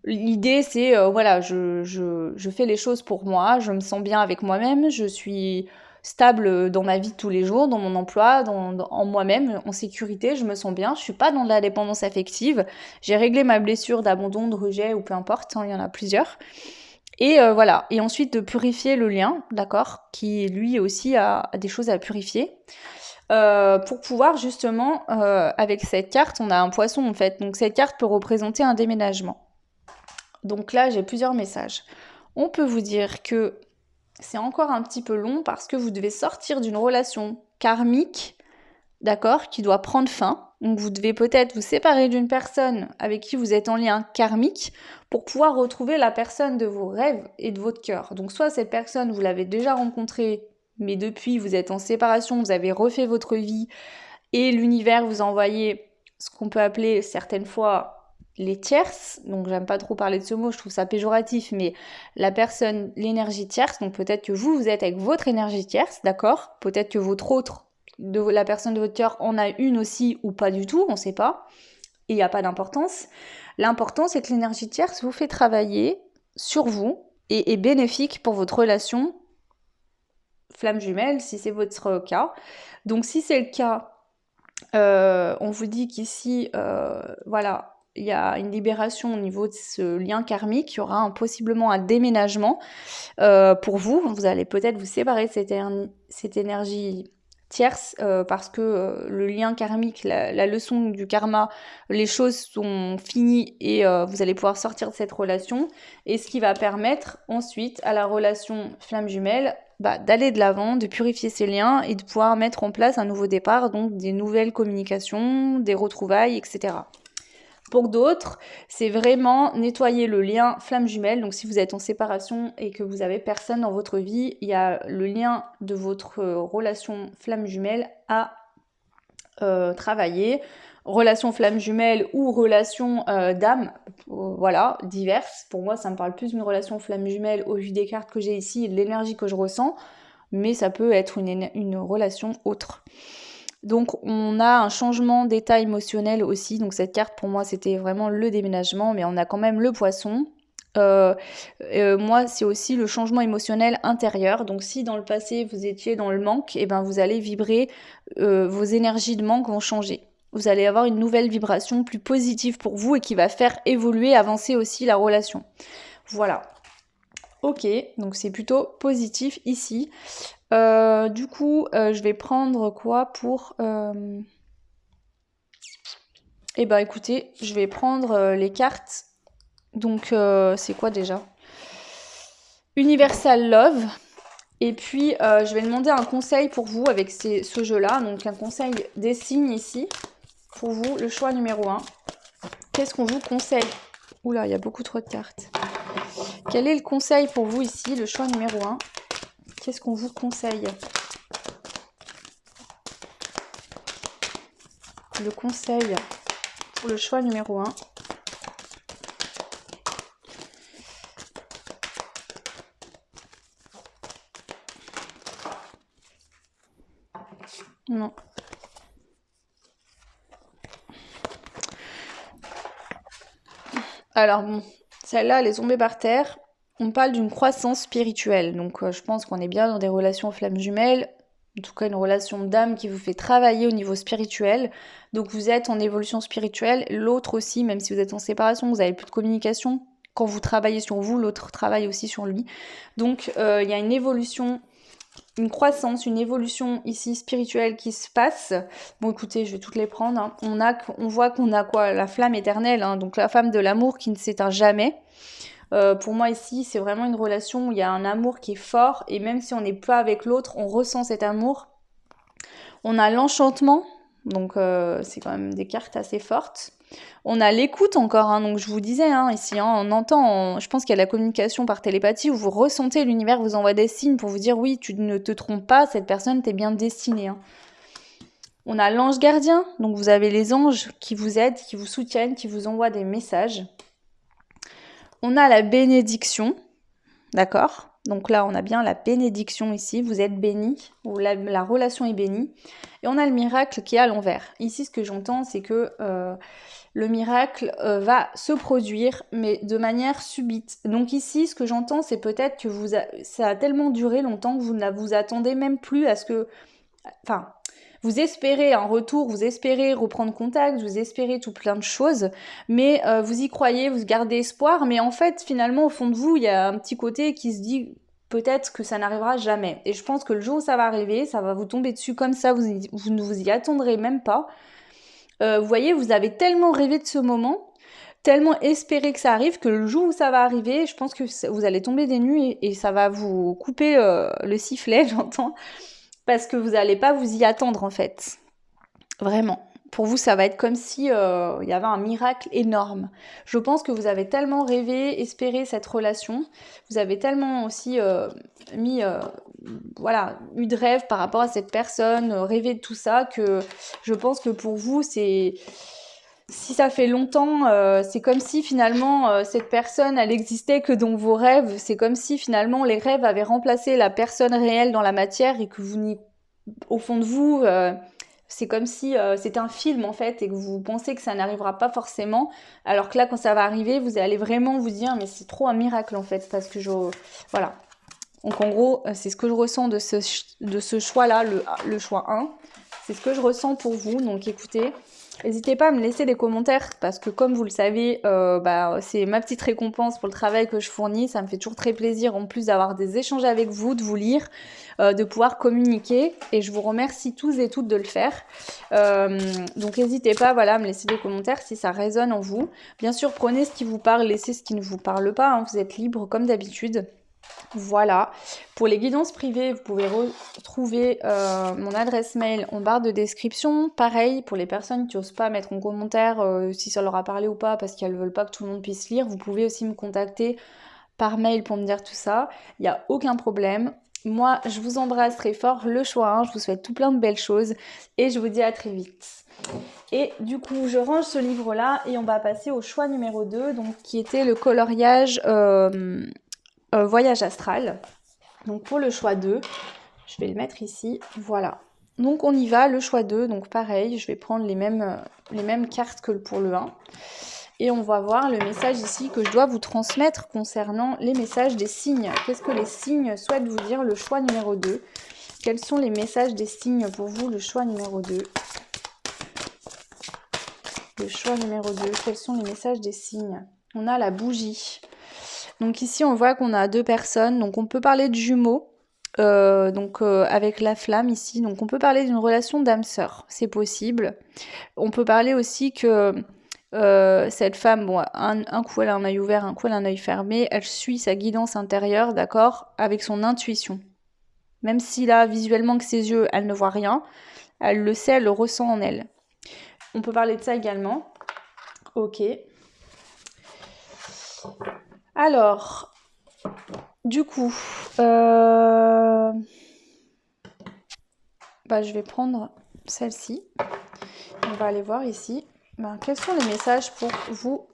L'idée, c'est, je fais les choses pour moi, je me sens bien avec moi-même, je suis stable dans ma vie de tous les jours, dans mon emploi, en moi-même, en sécurité, je me sens bien, je suis pas dans de la dépendance affective, j'ai réglé ma blessure d'abandon, de rejet, ou peu importe, hein, il y en a plusieurs. Et voilà, et ensuite de purifier le lien, d'accord, qui lui aussi a des choses à purifier. Pour pouvoir justement, avec cette carte, on a un poisson en fait, donc cette carte peut représenter un déménagement. Donc là, j'ai plusieurs messages. On peut vous dire que c'est encore un petit peu long parce que vous devez sortir d'une relation karmique, d'accord, qui doit prendre fin. Donc vous devez peut-être vous séparer d'une personne avec qui vous êtes en lien karmique pour pouvoir retrouver la personne de vos rêves et de votre cœur. Donc soit cette personne, vous l'avez déjà rencontrée, mais depuis vous êtes en séparation, vous avez refait votre vie et l'univers vous a envoyé ce qu'on peut appeler certaines fois les tierces, donc j'aime pas trop parler de ce mot, je trouve ça péjoratif, mais la personne, l'énergie tierce, donc peut-être que vous êtes avec votre énergie tierce, d'accord? Peut-être que votre autre, la personne de votre cœur en a une aussi ou pas du tout, on sait pas, et il n'y a pas d'importance. L'important, c'est que l'énergie tierce vous fait travailler sur vous et est bénéfique pour votre relation flamme jumelle, si c'est votre cas. Donc si c'est le cas, on vous dit qu'ici, voilà, il y a une libération au niveau de ce lien karmique, il y aura possiblement un déménagement pour vous. Vous allez peut-être vous séparer de cette énergie tierce parce que le lien karmique, la leçon du karma, les choses sont finies et vous allez pouvoir sortir de cette relation. Et ce qui va permettre ensuite à la relation flamme jumelle d'aller de l'avant, de purifier ses liens et de pouvoir mettre en place un nouveau départ, donc des nouvelles communications, des retrouvailles, etc. Pour d'autres, c'est vraiment nettoyer le lien flamme jumelle. Donc si vous êtes en séparation et que vous avez personne dans votre vie, il y a le lien de votre relation flamme jumelle à travailler. Relation flamme jumelle ou relation d'âme, voilà, diverses. Pour moi, ça me parle plus d'une relation flamme jumelle au vu des cartes que j'ai ici et de l'énergie que je ressens, mais ça peut être une relation autre. Donc on a un changement d'état émotionnel aussi, donc cette carte pour moi c'était vraiment le déménagement, mais on a quand même le poisson. Moi c'est aussi le changement émotionnel intérieur, donc si dans le passé vous étiez dans le manque, et ben vous allez vibrer, vos énergies de manque vont changer. Vous allez avoir une nouvelle vibration plus positive pour vous et qui va faire évoluer, avancer aussi la relation. Voilà. Ok, donc c'est plutôt positif ici. Du coup, je vais prendre quoi pour... Eh ben écoutez, je vais prendre les cartes. Donc c'est quoi déjà? Universal Love. Et puis je vais demander un conseil pour vous avec ce jeu-là. Donc un conseil des signes ici. Pour vous, le choix numéro 1. Qu'est-ce qu'on vous conseille? Oula, il y a beaucoup trop de cartes. Quel est le conseil pour vous ici, le choix numéro 1? Qu'est-ce qu'on vous conseille? Le conseil pour le choix numéro 1. Non. Alors bon, celle-là, elle est tombée par terre. On parle d'une croissance spirituelle. Donc je pense qu'on est bien dans des relations flammes jumelles. En tout cas, une relation d'âme qui vous fait travailler au niveau spirituel. Donc vous êtes en évolution spirituelle. L'autre aussi, même si vous êtes en séparation, vous avez plus de communication. Quand vous travaillez sur vous, l'autre travaille aussi sur lui. Donc il y a une évolution une croissance, une évolution ici spirituelle qui se passe. Bon écoutez, je vais toutes les prendre. Hein. On voit qu'on a quoi? La flamme éternelle, hein, donc la femme de l'amour qui ne s'éteint jamais. Pour moi ici, c'est vraiment une relation où il y a un amour qui est fort et même si on n'est pas avec l'autre, on ressent cet amour. On a l'enchantement, donc c'est quand même des cartes assez fortes. On a l'écoute encore, hein, donc je vous disais hein, ici, hein, on entend, je pense qu'il y a la communication par télépathie où vous ressentez, l'univers vous envoie des signes pour vous dire oui, tu ne te trompes pas, cette personne t'est bien destinée. Hein. On a l'ange gardien, donc vous avez les anges qui vous aident, qui vous soutiennent, qui vous envoient des messages. On a la bénédiction, d'accord? Donc là, on a bien la bénédiction ici, vous êtes béni, ou la relation est bénie. Et on a le miracle qui est à l'envers. Ici, ce que j'entends, c'est que le miracle va se produire, mais de manière subite. Donc ici, ce que j'entends, c'est peut-être que ça a tellement duré longtemps que vous ne vous attendez même plus à ce que... Enfin, vous espérez un retour, vous espérez reprendre contact, vous espérez tout plein de choses, mais vous y croyez, vous gardez espoir, mais en fait, finalement, au fond de vous, il y a un petit côté qui se dit peut-être que ça n'arrivera jamais. Et je pense que le jour où ça va arriver, ça va vous tomber dessus comme ça, vous ne vous y attendrez même pas. Vous voyez, vous avez tellement rêvé de ce moment, tellement espéré que ça arrive, que le jour où ça va arriver, je pense que vous allez tomber des nues et ça va vous couper le sifflet, j'entends. Parce que vous n'allez pas vous y attendre en fait. Vraiment. Pour vous, ça va être comme si y avait un miracle énorme. Je pense que vous avez tellement rêvé, espéré cette relation. Vous avez tellement aussi eu de rêve par rapport à cette personne, rêvé de tout ça, que je pense que pour vous, si ça fait longtemps, c'est comme si finalement cette personne, elle existait que dans vos rêves. C'est comme si finalement les rêves avaient remplacé la personne réelle dans la matière et que au fond de vous, c'est comme si c'était un film en fait et que vous pensez que ça n'arrivera pas forcément. Alors que là, quand ça va arriver, vous allez vraiment vous dire mais c'est trop un miracle en fait parce que voilà. Donc en gros, c'est ce que je ressens de ce choix-là, le choix 1. C'est ce que je ressens pour vous. Donc écoutez, n'hésitez pas à me laisser des commentaires parce que comme vous le savez, c'est ma petite récompense pour le travail que je fournis. Ça me fait toujours très plaisir en plus d'avoir des échanges avec vous, de vous lire, de pouvoir communiquer. Et je vous remercie tous et toutes de le faire. Donc n'hésitez pas à me laisser des commentaires si ça résonne en vous. Bien sûr, prenez ce qui vous parle, laissez ce qui ne vous parle pas. Hein. Vous êtes libre comme d'habitude. Voilà, pour les guidances privées, vous pouvez retrouver mon adresse mail en barre de description. Pareil, pour les personnes qui n'osent pas mettre en commentaire si ça leur a parlé ou pas parce qu'elles ne veulent pas que tout le monde puisse lire, vous pouvez aussi me contacter par mail pour me dire tout ça. Il n'y a aucun problème. Moi, je vous embrasse très fort, le choix 1, je vous souhaite tout plein de belles choses et je vous dis à très vite. Et du coup, je range ce livre-là et on va passer au choix numéro 2, donc, qui était le coloriage... voyage astral. Donc pour le choix 2, je vais le mettre ici, voilà. Donc on y va, le choix 2, donc pareil, je vais prendre les mêmes cartes que pour le 1. Et on va voir le message ici que je dois vous transmettre concernant les messages des signes. Qu'est-ce que les signes souhaitent vous dire, le choix numéro 2? Quels sont les messages des signes pour vous, le choix numéro 2? Le choix numéro 2, quels sont les messages des signes? On a la bougie. Donc ici, on voit qu'on a deux personnes. Donc on peut parler de jumeaux, avec la flamme ici. Donc on peut parler d'une relation d'âme-sœur, c'est possible. On peut parler aussi que cette femme, bon, un coup elle a un œil ouvert, un coup elle a un œil fermé. Elle suit sa guidance intérieure, d'accord, avec son intuition. Même si là, visuellement, que ses yeux, elle ne voit rien, elle le sait, elle le ressent en elle. On peut parler de ça également. Ok. Alors, du coup, je vais prendre celle-ci. On va aller voir ici. Quels sont les messages pour vous?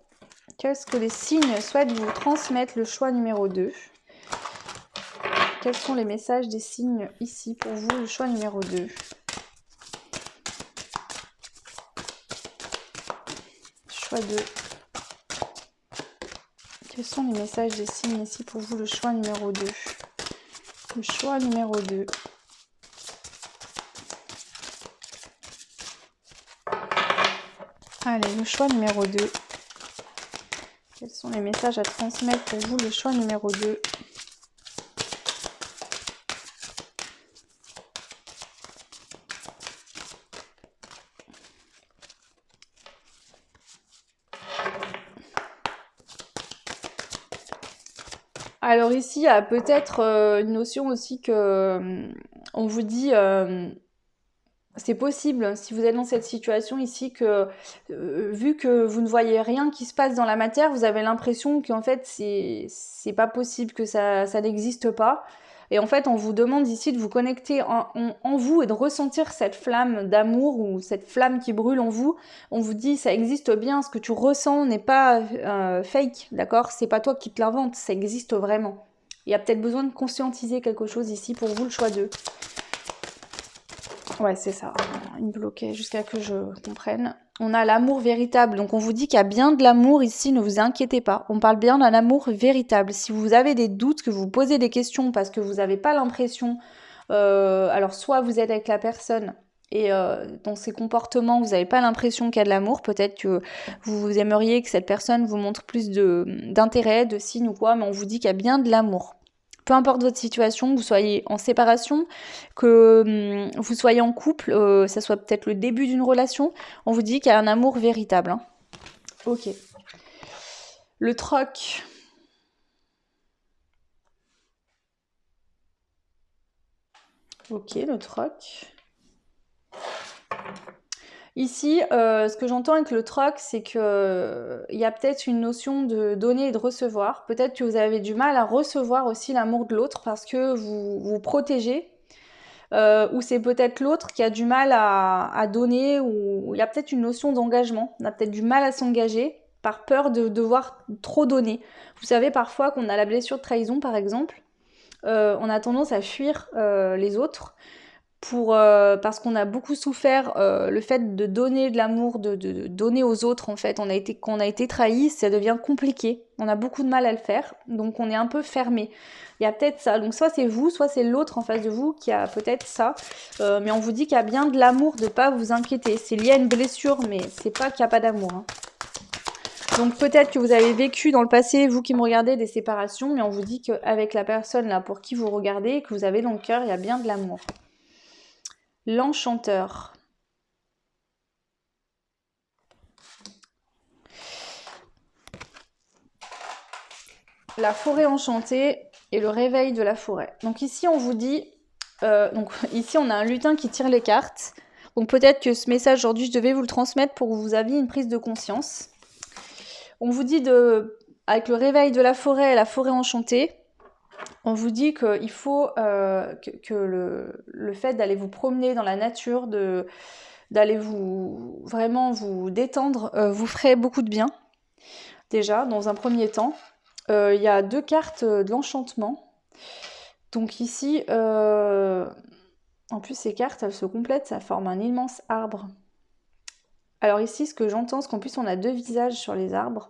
Qu'est-ce que les signes souhaitent vous transmettre, le choix numéro 2? Quels sont les messages des signes ici pour vous, le choix numéro 2? Choix 2. Quels sont les messages des signes ici pour vous, le choix numéro 2? Le choix numéro 2. Allez, le choix numéro 2. Quels sont les messages à transmettre pour vous, le choix numéro 2? Alors ici, il y a peut-être une notion aussi que on vous dit c'est possible, si vous êtes dans cette situation ici, que vu que vous ne voyez rien qui se passe dans la matière, vous avez l'impression qu'en fait c'est pas possible, que ça n'existe pas. Et en fait, on vous demande ici de vous connecter en vous et de ressentir cette flamme d'amour ou cette flamme qui brûle en vous. On vous dit ça existe bien, ce que tu ressens n'est pas fake, d'accord? C'est pas toi qui te l'invente, ça existe vraiment. Il y a peut-être besoin de conscientiser quelque chose ici pour vous, le choix 2. Ouais, c'est ça. Il me bloquait jusqu'à que je comprenne. On a l'amour véritable. Donc, on vous dit qu'il y a bien de l'amour ici. Ne vous inquiétez pas. On parle bien d'un amour véritable. Si vous avez des doutes, que vous posez des questions parce que vous n'avez pas l'impression... alors, soit vous êtes avec la personne et dans ses comportements, vous n'avez pas l'impression qu'il y a de l'amour. Peut-être que vous aimeriez que cette personne vous montre plus d'intérêt, de signes ou quoi. Mais on vous dit qu'il y a bien de l'amour. Peu importe votre situation, que vous soyez en séparation, que vous soyez en couple, ça soit peut-être le début d'une relation, on vous dit qu'il y a un amour véritable. Hein. Ok. Le troc. Ok, le troc. Ici, ce que j'entends avec le troc, c'est que il y a peut-être une notion de donner et de recevoir. Peut-être que vous avez du mal à recevoir aussi l'amour de l'autre parce que vous vous protégez. Ou c'est peut-être l'autre qui a du mal à donner, ou il y a peut-être une notion d'engagement. On a peut-être du mal à s'engager par peur de devoir trop donner. Vous savez parfois qu'on a la blessure de trahison, par exemple. On a tendance à fuir les autres parce qu'on a beaucoup souffert le fait de donner de l'amour, de donner aux autres en fait. Quand on a été trahi, ça devient compliqué. On a beaucoup de mal à le faire, donc on est un peu fermé. Il y a peut-être ça. Donc soit c'est vous, soit c'est l'autre en face de vous qui a peut-être ça. Mais on vous dit qu'il y a bien de l'amour, de pas vous inquiéter. C'est lié à une blessure, mais c'est pas qu'il n'y a pas d'amour. Hein. Donc peut-être que vous avez vécu dans le passé, vous qui me regardez, des séparations, mais on vous dit qu'avec la personne là pour qui vous regardez, que vous avez dans le cœur, il y a bien de l'amour. L'enchanteur. La forêt enchantée et le réveil de la forêt. Donc ici on vous dit, ici on a un lutin qui tire les cartes. Donc peut-être que ce message aujourd'hui je devais vous le transmettre pour que vous aviez une prise de conscience. On vous dit avec le réveil de la forêt et la forêt enchantée, on vous dit qu'il faut que le fait d'aller vous promener dans la nature, d'aller vraiment vous détendre, vous ferait beaucoup de bien. Déjà, dans un premier temps. Il y a 2 cartes de l'enchantement. Donc ici, en plus ces cartes, elles se complètent, ça forme un immense arbre. Alors ici, ce que j'entends, c'est qu'en plus on a 2 visages sur les arbres.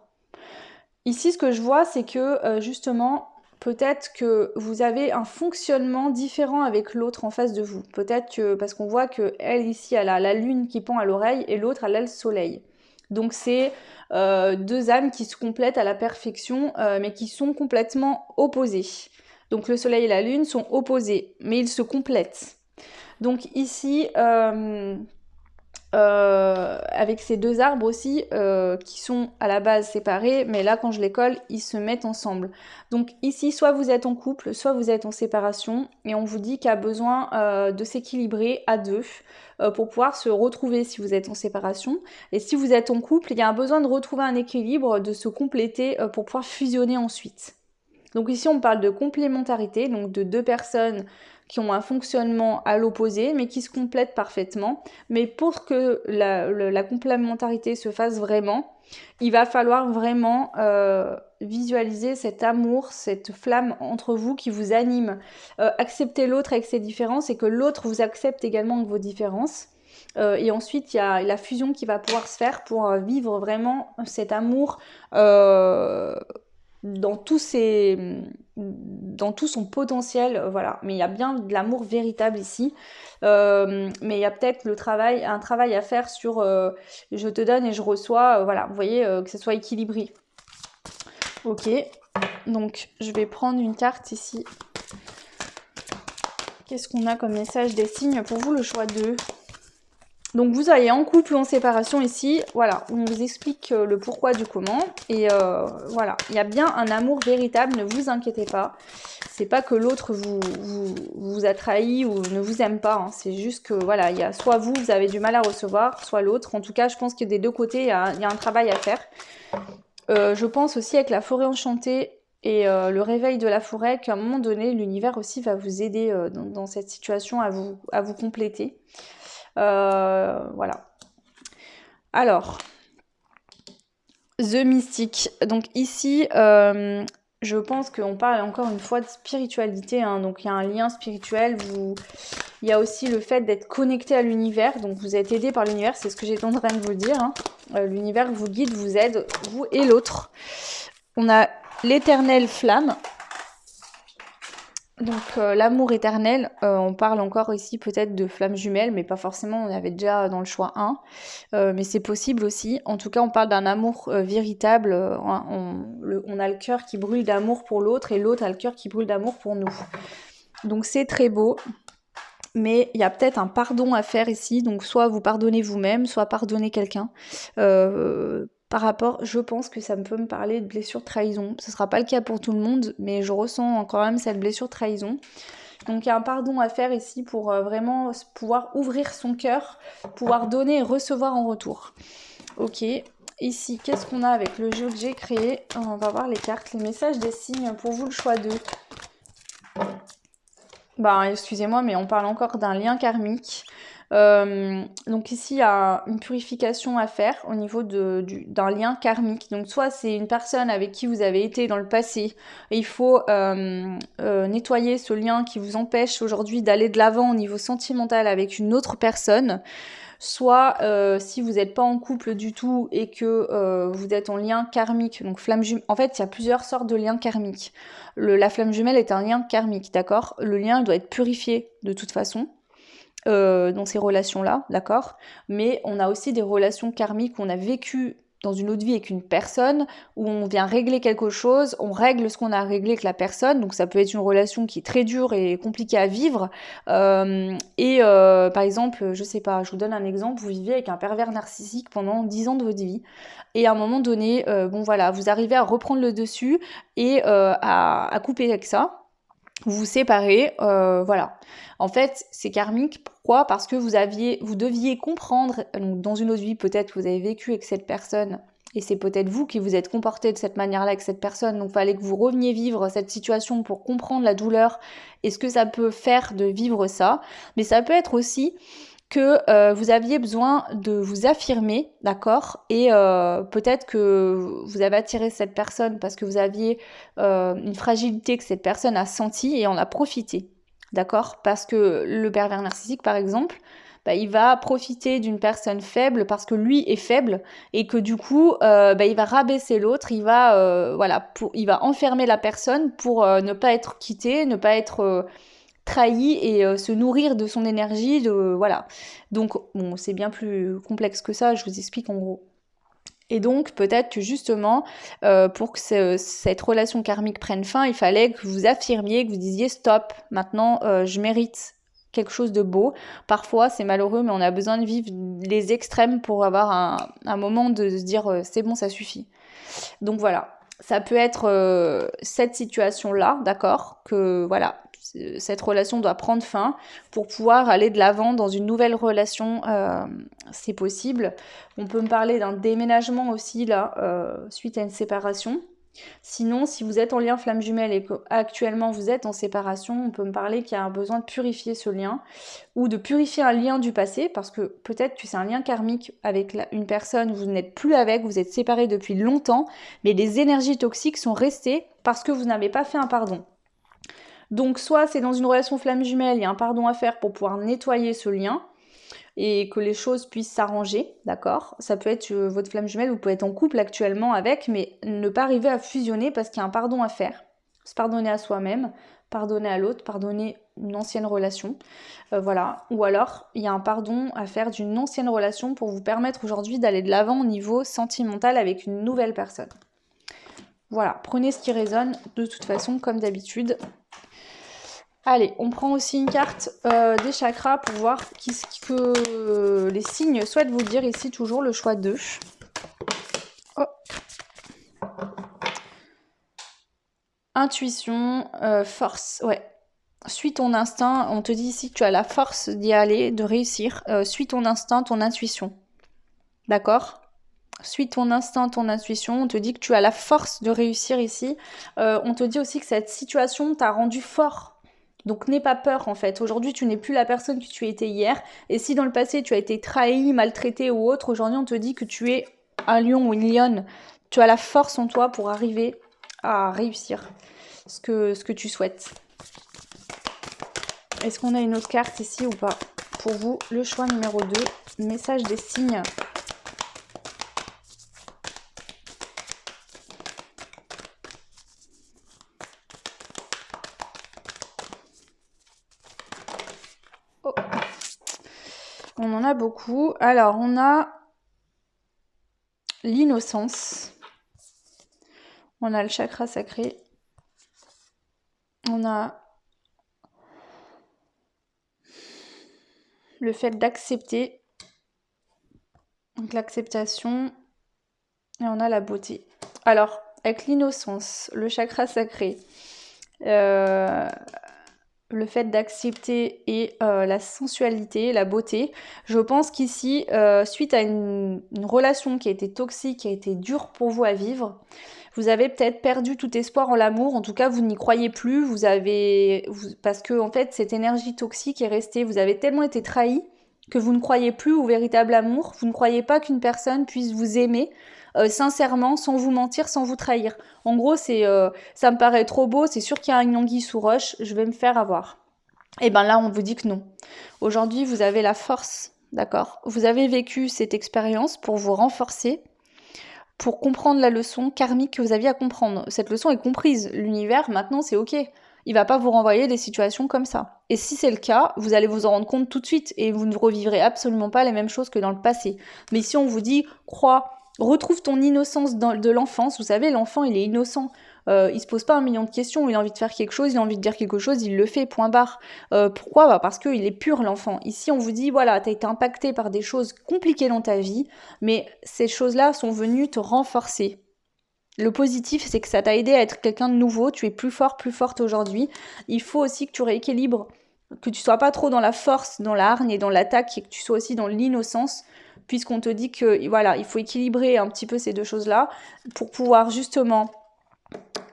Ici, ce que je vois, c'est que justement, peut-être que vous avez un fonctionnement différent avec l'autre en face de vous. Peut-être que, parce qu'on voit qu'elle ici, elle a la lune qui pend à l'oreille et l'autre, elle a le soleil. Donc c'est 2 âmes qui se complètent à la perfection, mais qui sont complètement opposées. Donc le soleil et la lune sont opposés, mais ils se complètent. Donc ici, avec ces 2 arbres aussi, qui sont à la base séparés, mais là quand je les colle, ils se mettent ensemble. Donc ici, soit vous êtes en couple, soit vous êtes en séparation, et on vous dit qu'il y a besoin de s'équilibrer à 2 pour pouvoir se retrouver si vous êtes en séparation. Et si vous êtes en couple, il y a un besoin de retrouver un équilibre, de se compléter pour pouvoir fusionner ensuite. Donc ici, on parle de complémentarité, donc de 2 personnes qui ont un fonctionnement à l'opposé, mais qui se complètent parfaitement. Mais pour que la complémentarité se fasse vraiment, il va falloir vraiment visualiser cet amour, cette flamme entre vous qui vous anime. Accepter l'autre avec ses différences et que l'autre vous accepte également avec vos différences. Et ensuite, il y a la fusion qui va pouvoir se faire pour vivre vraiment cet amour dans tout son potentiel, voilà. Mais il y a bien de l'amour véritable ici. Mais il y a peut-être un travail à faire sur je te donne et je reçois, voilà. Vous voyez, que ce soit équilibré. Ok, donc je vais prendre une carte ici. Qu'est-ce qu'on a comme message des signes pour vous, le choix 2? Donc vous soyez en couple ou en séparation ici, voilà, on vous explique le pourquoi du comment. Et voilà, il y a bien un amour véritable, ne vous inquiétez pas. C'est pas que l'autre vous a trahi ou ne vous aime pas, hein. C'est juste que voilà, il y a soit vous avez du mal à recevoir, soit l'autre. En tout cas, je pense que des deux côtés, il y a un travail à faire. Je pense aussi avec la forêt enchantée et le réveil de la forêt qu'à un moment donné, l'univers aussi va vous aider dans cette situation à vous compléter. Voilà. Alors, The Mystique. Donc ici, je pense qu'on parle encore une fois de spiritualité, hein. Donc il y a un lien spirituel. Il y a aussi le fait d'être connecté à l'univers. Donc vous êtes aidé par l'univers, c'est ce que j'étais en train de vous dire, hein. L'univers vous guide, vous aide, vous et l'autre. On a l'éternelle flamme. Donc l'amour éternel, on parle encore ici peut-être de flamme jumelle, mais pas forcément, on avait déjà dans le choix 1, mais c'est possible aussi. En tout cas, on parle d'un amour véritable, on a le cœur qui brûle d'amour pour l'autre et l'autre a le cœur qui brûle d'amour pour nous. Donc c'est très beau, mais il y a peut-être un pardon à faire ici, donc soit vous pardonnez vous-même, soit pardonnez quelqu'un. Par rapport, je pense que ça peut me parler de blessure de trahison. Ce ne sera pas le cas pour tout le monde, mais je ressens quand même cette blessure de trahison. Donc il y a un pardon à faire ici pour vraiment pouvoir ouvrir son cœur, pouvoir donner et recevoir en retour. Ok, ici, qu'est-ce qu'on a avec le jeu que j'ai créé? On va voir les cartes, les messages des signes pour vous, le choix 2. Bah, excusez-moi, mais on parle encore d'un lien karmique. Donc ici, il y a une purification à faire au niveau d'un lien karmique. Donc soit c'est une personne avec qui vous avez été dans le passé et il faut nettoyer ce lien qui vous empêche aujourd'hui d'aller de l'avant au niveau sentimental avec une autre personne. Soit si vous n'êtes pas en couple du tout et que vous êtes en lien karmique, donc flamme jumelle. En fait, il y a plusieurs sortes de liens karmiques. La flamme jumelle est un lien karmique, d'accord? Le lien doit être purifié de toute façon. Dans ces relations-là, d'accord? Mais on a aussi des relations karmiques où on a vécu dans une autre vie avec une personne, où on vient régler quelque chose, on règle ce qu'on a réglé avec la personne, donc ça peut être une relation qui est très dure et compliquée à vivre. Par exemple, je sais pas, je vous donne un exemple, vous vivez avec un pervers narcissique pendant 10 ans de votre vie, et à un moment donné, bon voilà, vous arrivez à reprendre le dessus et à couper avec ça. Vous vous séparez, voilà. En fait, c'est karmique. Pourquoi? Parce que vous deviez comprendre, donc dans une autre vie, peut-être vous avez vécu avec cette personne, et c'est peut-être vous qui vous êtes comporté de cette manière-là avec cette personne, donc il fallait que vous reveniez vivre cette situation pour comprendre la douleur et ce que ça peut faire de vivre ça. Mais ça peut être aussi que vous aviez besoin de vous affirmer, d'accord? Et peut-être que vous avez attiré cette personne parce que vous aviez une fragilité que cette personne a sentie et en a profité, d'accord? Parce que le pervers narcissique, par exemple, bah, il va profiter d'une personne faible parce que lui est faible et que du coup, bah, il va rabaisser l'autre, il va enfermer la personne pour ne pas être quitté, ne pas être trahi et se nourrir de son énergie, voilà. Donc, bon, c'est bien plus complexe que ça, je vous explique en gros. Et donc, peut-être que justement, pour que cette relation karmique prenne fin, il fallait que vous affirmiez, que vous disiez stop, maintenant je mérite quelque chose de beau. Parfois, c'est malheureux, mais on a besoin de vivre les extrêmes pour avoir un moment de se dire c'est bon, ça suffit. Donc voilà, ça peut être cette situation-là, d'accord, que voilà, cette relation doit prendre fin pour pouvoir aller de l'avant dans une nouvelle relation, c'est possible. On peut me parler d'un déménagement aussi, là, suite à une séparation. Sinon, si vous êtes en lien flamme jumelle et qu'actuellement vous êtes en séparation, on peut me parler qu'il y a un besoin de purifier ce lien ou de purifier un lien du passé parce que peut-être que c'est un lien karmique avec une personne, vous n'êtes plus avec, vous êtes séparés depuis longtemps, mais les énergies toxiques sont restées parce que vous n'avez pas fait un pardon. Donc soit c'est dans une relation flamme jumelle, il y a un pardon à faire pour pouvoir nettoyer ce lien et que les choses puissent s'arranger, d'accord? Ça peut être votre flamme jumelle, vous pouvez être en couple actuellement avec, mais ne pas arriver à fusionner parce qu'il y a un pardon à faire. Se pardonner à soi-même, pardonner à l'autre, pardonner une ancienne relation, voilà. Ou alors, il y a un pardon à faire d'une ancienne relation pour vous permettre aujourd'hui d'aller de l'avant au niveau sentimental avec une nouvelle personne. Voilà, prenez ce qui résonne de toute façon, comme d'habitude. Allez, on prend aussi une carte des chakras pour voir ce que les signes souhaitent vous dire. Ici, toujours le choix 2. Oh. Intuition, force, ouais. Suis ton instinct, on te dit ici que tu as la force d'y aller, de réussir. Suis ton instinct, ton intuition. D'accord ? Suis ton instinct, ton intuition. On te dit que tu as la force de réussir ici. On te dit aussi que cette situation t'a rendu fort. Donc n'aie pas peur en fait. Aujourd'hui, tu n'es plus la personne que tu étais hier. Et si dans le passé, tu as été trahi, maltraité ou autre, aujourd'hui, on te dit que tu es un lion ou une lionne. Tu as la force en toi pour arriver à réussir ce que tu souhaites. Est-ce qu'on a une autre carte ici ou pas? Pour vous, le choix numéro 2, message des signes. Oh. On en a beaucoup. Alors, on a l'innocence. On a le chakra sacré. On a le fait d'accepter. Donc l'acceptation. Et on a la beauté. Alors, avec l'innocence, le chakra sacré, le fait d'accepter et la sensualité, la beauté, je pense qu'ici, suite à une relation qui a été toxique, qui a été dure pour vous à vivre, vous avez peut-être perdu tout espoir en l'amour, en tout cas vous n'y croyez plus, parce que en fait cette énergie toxique est restée, vous avez tellement été trahi que vous ne croyez plus au véritable amour, vous ne croyez pas qu'une personne puisse vous aimer sincèrement, sans vous mentir, sans vous trahir. En gros, ça me paraît trop beau, c'est sûr qu'il y a une anguille sous roche, je vais me faire avoir. Et bien là, on vous dit que non. Aujourd'hui, vous avez la force, d'accord ? Vous avez vécu cette expérience pour vous renforcer, pour comprendre la leçon karmique que vous aviez à comprendre. Cette leçon est comprise. L'univers, maintenant, c'est ok. Il va pas vous renvoyer des situations comme ça. Et si c'est le cas, vous allez vous en rendre compte tout de suite et vous ne revivrez absolument pas les mêmes choses que dans le passé. Mais si on vous dit, retrouve ton innocence de l'enfance, vous savez, l'enfant, il est innocent. Il se pose pas un million de questions, il a envie de faire quelque chose, il a envie de dire quelque chose, il le fait, point barre. Pourquoi ? Parce qu'il est pur, l'enfant. Ici, on vous dit, voilà, tu as été impacté par des choses compliquées dans ta vie, mais ces choses-là sont venues te renforcer. Le positif, c'est que ça t'a aidé à être quelqu'un de nouveau, tu es plus fort, plus forte aujourd'hui. Il faut aussi que tu rééquilibres, que tu sois pas trop dans la force, dans la hargne et dans l'attaque, et que tu sois aussi dans l'innocence, puisqu'on te dit que voilà, il faut équilibrer un petit peu ces deux choses-là pour pouvoir justement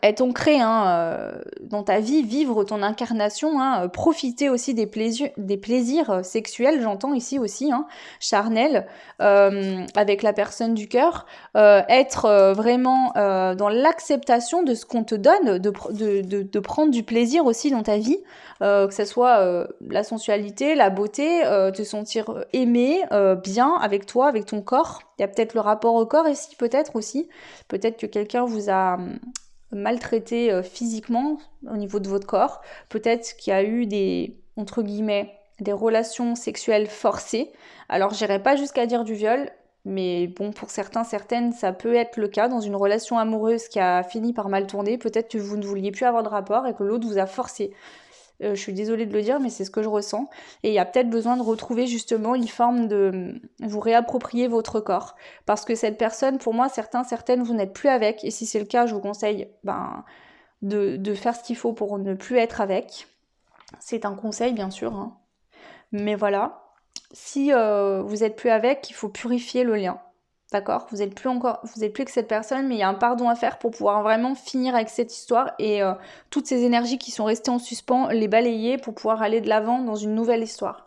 être ancré dans ta vie, vivre ton incarnation, profiter aussi des plaisirs sexuels, j'entends ici aussi, charnels, avec la personne du cœur, être vraiment dans l'acceptation de ce qu'on te donne, de prendre du plaisir aussi dans ta vie, que ce soit la sensualité, la beauté, te sentir aimé, bien avec toi, avec ton corps. Il y a peut-être le rapport au corps ici, peut-être aussi. Peut-être que quelqu'un vous a maltraité physiquement au niveau de votre corps. Peut-être qu'il y a eu entre guillemets, des relations sexuelles forcées. Alors, j'irai pas jusqu'à dire du viol, mais bon, pour certaines, ça peut être le cas dans une relation amoureuse qui a fini par mal tourner. Peut-être que vous ne vouliez plus avoir de rapport et que l'autre vous a forcé. Je suis désolée de le dire, mais c'est ce que je ressens. Et il y a peut-être besoin de retrouver justement une forme de vous réapproprier votre corps. Parce que cette personne, pour moi, certaines, vous n'êtes plus avec. Et si c'est le cas, je vous conseille de faire ce qu'il faut pour ne plus être avec. C'est un conseil, bien sûr. Mais voilà. Si vous n'êtes plus avec, il faut purifier le lien. D'accord ? Vous êtes plus que cette personne, mais il y a un pardon à faire pour pouvoir vraiment finir avec cette histoire et toutes ces énergies qui sont restées en suspens, les balayer pour pouvoir aller de l'avant dans une nouvelle histoire.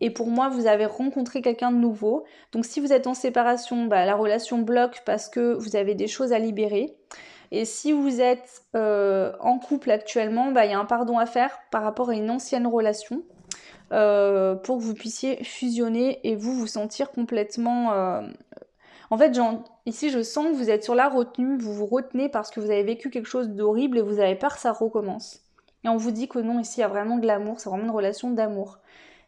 Et pour moi, vous avez rencontré quelqu'un de nouveau. Donc si vous êtes en séparation, la relation bloque parce que vous avez des choses à libérer. Et si vous êtes en couple actuellement, il y a un pardon à faire par rapport à une ancienne relation. Pour que vous puissiez fusionner et vous sentir complètement... En fait, ici, je sens que vous êtes sur la retenue, vous vous retenez parce que vous avez vécu quelque chose d'horrible et vous avez peur que ça recommence. Et on vous dit que non, ici, il y a vraiment de l'amour, c'est vraiment une relation d'amour.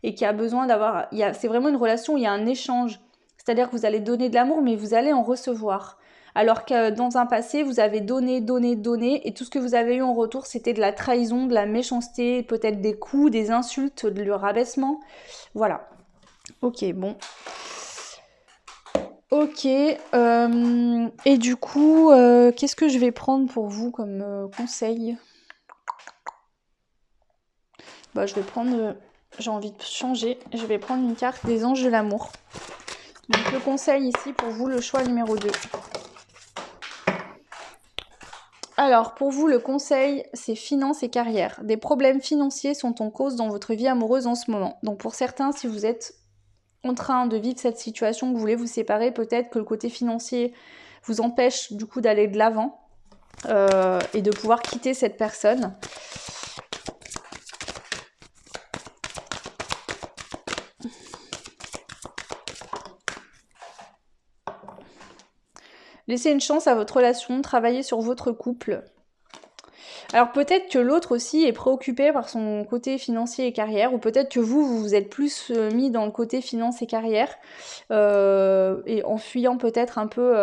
Et qu'il y a besoin d'avoir... C'est vraiment une relation où il y a un échange. C'est-à-dire que vous allez donner de l'amour, mais vous allez en recevoir. Alors que dans un passé, vous avez donné, donné, donné, et tout ce que vous avez eu en retour, c'était de la trahison, de la méchanceté, peut-être des coups, des insultes, le rabaissement. Voilà. Ok, bon. Ok. Et du coup, qu'est-ce que je vais prendre pour vous comme conseil? Bah, je vais prendre... j'ai envie de changer. Je vais prendre une carte des anges de l'amour. Donc le conseil ici pour vous, le choix numéro 2. Alors, pour vous, le conseil, c'est finances et carrière. Des problèmes financiers sont en cause dans votre vie amoureuse en ce moment. Donc, pour certains, si vous êtes en train de vivre cette situation, que vous voulez vous séparer, peut-être que le côté financier vous empêche du coup d'aller de l'avant et de pouvoir quitter cette personne. Laissez une chance à votre relation, travaillez sur votre couple. Alors peut-être que l'autre aussi est préoccupé par son côté financier et carrière, ou peut-être que vous vous êtes plus mis dans le côté finance et carrière, et en fuyant peut-être un peu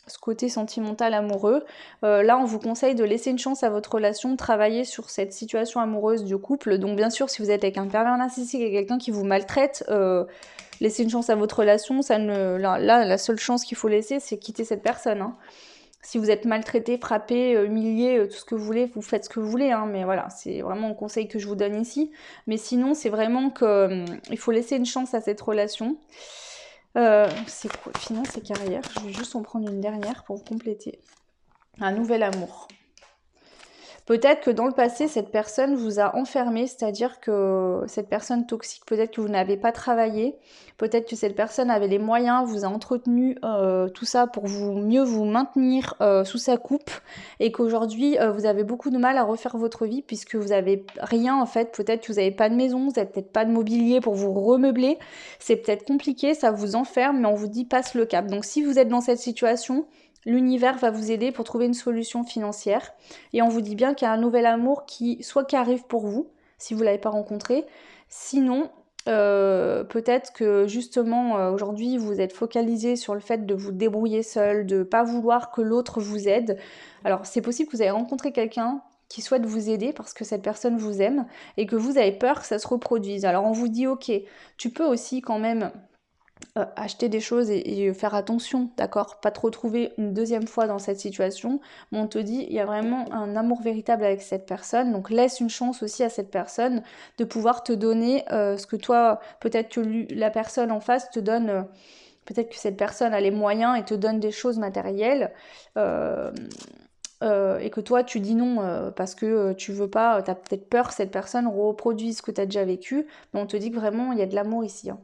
ce côté sentimental amoureux. Là, on vous conseille de laisser une chance à votre relation, de travailler sur cette situation amoureuse du couple. Donc bien sûr, si vous êtes avec un pervers narcissique et quelqu'un qui vous maltraite, laissez une chance à votre relation. Là, la seule chance qu'il faut laisser, c'est quitter cette personne, hein. Si vous êtes maltraité, frappé, humilié, tout ce que vous voulez, vous faites ce que vous voulez, hein, mais voilà, c'est vraiment un conseil que je vous donne ici. Mais sinon, c'est vraiment qu'il faut laisser une chance à cette relation. C'est quoi? Finance et carrière. Je vais juste en prendre une dernière pour vous compléter. Un nouvel amour. Peut-être que dans le passé, cette personne vous a enfermé, c'est-à-dire que cette personne toxique, peut-être que vous n'avez pas travaillé, peut-être que cette personne avait les moyens, vous a entretenu tout ça pour mieux vous maintenir sous sa coupe, et qu'aujourd'hui, vous avez beaucoup de mal à refaire votre vie puisque vous n'avez rien en fait. Peut-être que vous n'avez pas de maison, vous n'avez peut-être pas de mobilier pour vous remeubler. C'est peut-être compliqué, ça vous enferme, mais on vous dit passe le cap. Donc si vous êtes dans cette situation, l'univers va vous aider pour trouver une solution financière. Et on vous dit bien qu'il y a un nouvel amour qui arrive pour vous, si vous ne l'avez pas rencontré. Sinon, peut-être que justement, aujourd'hui, vous êtes focalisé sur le fait de vous débrouiller seul, de ne pas vouloir que l'autre vous aide. Alors, c'est possible que vous ayez rencontré quelqu'un qui souhaite vous aider parce que cette personne vous aime et que vous avez peur que ça se reproduise. Alors, on vous dit, ok, tu peux aussi quand même acheter des choses et faire attention, d'accord? Pas te retrouver une deuxième fois dans cette situation. Mais on te dit, il y a vraiment un amour véritable avec cette personne, donc laisse une chance aussi à cette personne de pouvoir te donner ce que toi, peut-être que la personne en face te donne, peut-être que cette personne a les moyens et te donne des choses matérielles. Et que toi tu dis non parce que tu veux pas, t'as peut-être peur que cette personne reproduise ce que tu as déjà vécu, mais on te dit que vraiment il y a de l'amour ici, hein.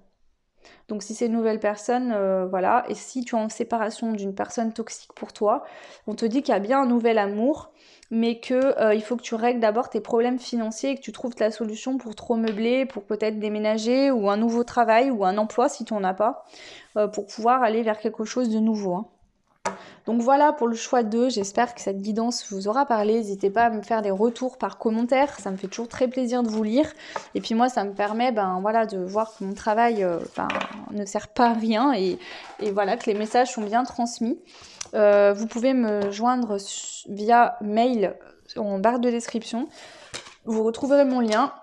Donc si c'est une nouvelle personne, voilà, et si tu es en séparation d'une personne toxique pour toi, on te dit qu'il y a bien un nouvel amour, mais que il faut que tu règles d'abord tes problèmes financiers et que tu trouves la solution pour te remeubler, pour peut-être déménager, ou un nouveau travail, ou un emploi si tu n'en as pas, pour pouvoir aller vers quelque chose de nouveau, hein. Donc voilà pour le choix 2, j'espère que cette guidance vous aura parlé. N'hésitez pas à me faire des retours par commentaire, ça me fait toujours très plaisir de vous lire. Et puis moi, ça me permet voilà, de voir que mon travail ne sert pas à rien et voilà, que les messages sont bien transmis. Vous pouvez me joindre via mail en barre de description. Vous retrouverez mon lien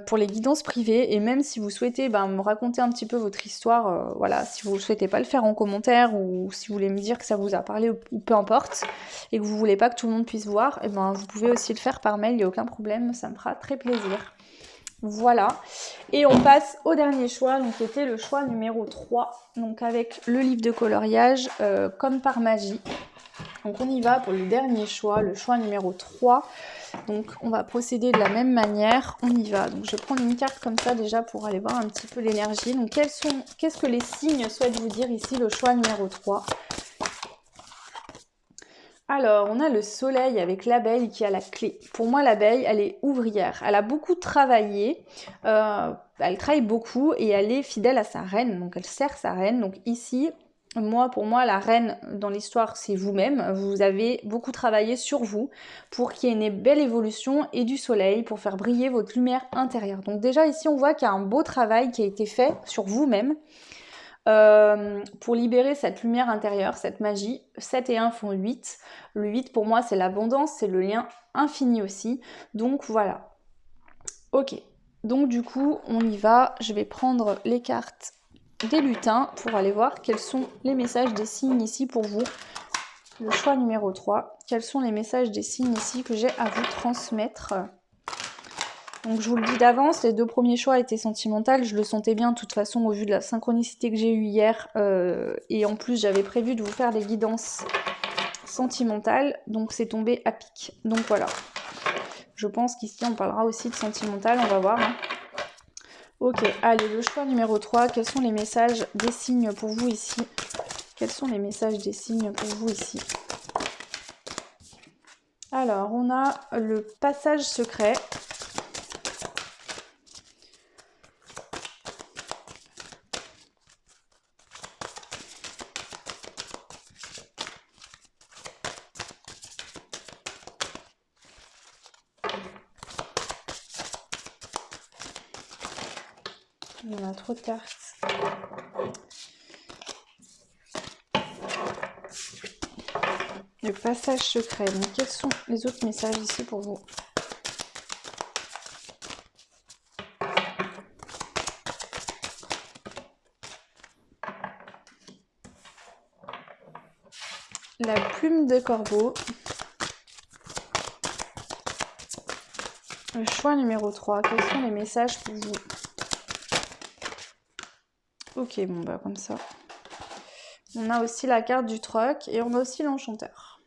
pour les guidances privées, et même si vous souhaitez me raconter un petit peu votre histoire, voilà, si vous ne souhaitez pas le faire en commentaire, ou si vous voulez me dire que ça vous a parlé ou peu importe, et que vous voulez pas que tout le monde puisse voir, et vous pouvez aussi le faire par mail, il n'y a aucun problème, ça me fera très plaisir. Voilà, et on passe au dernier choix, donc qui était le choix numéro 3, donc avec le livre de coloriage, comme par magie. Donc on y va pour le dernier choix, le choix numéro 3. Donc on va procéder de la même manière, on y va. Donc je vais prendre une carte comme ça déjà pour aller voir un petit peu l'énergie. Donc qu'est-ce que les signes souhaitent vous dire ici, le choix numéro 3? Alors, on a le soleil avec l'abeille qui a la clé. Pour moi, l'abeille, elle est ouvrière. Elle a beaucoup travaillé, elle travaille beaucoup et elle est fidèle à sa reine. Donc, elle sert sa reine. Donc ici, pour moi, la reine dans l'histoire, c'est vous-même. Vous avez beaucoup travaillé sur vous pour qu'il y ait une belle évolution et du soleil pour faire briller votre lumière intérieure. Donc déjà, ici, on voit qu'il y a un beau travail qui a été fait sur vous-même. pour libérer cette lumière intérieure, cette magie. 7 et 1 font 8. Le 8 pour moi c'est l'abondance, c'est le lien infini aussi. Donc voilà. Ok, donc du coup on y va. Je vais prendre les cartes des lutins pour aller voir quels sont les messages des signes ici pour vous. Le choix numéro 3. Quels sont les messages des signes ici que j'ai à vous transmettre? Donc je vous le dis d'avance, les 2 premiers choix étaient sentimentaux, je le sentais bien de toute façon au vu de la synchronicité que j'ai eue hier. Et en plus j'avais prévu de vous faire des guidances sentimentales, donc c'est tombé à pic. Donc voilà. Je pense qu'ici on parlera aussi de sentimental, on va voir. Hein. Ok, allez, le choix numéro 3, quels sont les messages des signes pour vous ici? Quels sont les messages des signes pour vous ici? Alors, on a le passage secret. Il y en a trop de cartes. Le passage secret. Donc, quels sont les autres messages ici pour vous? La plume de corbeau. Le choix numéro 3. Quels sont les messages pour vous? Ok, bon bah comme ça. On a aussi la carte du troc et on a aussi l'enchanteur.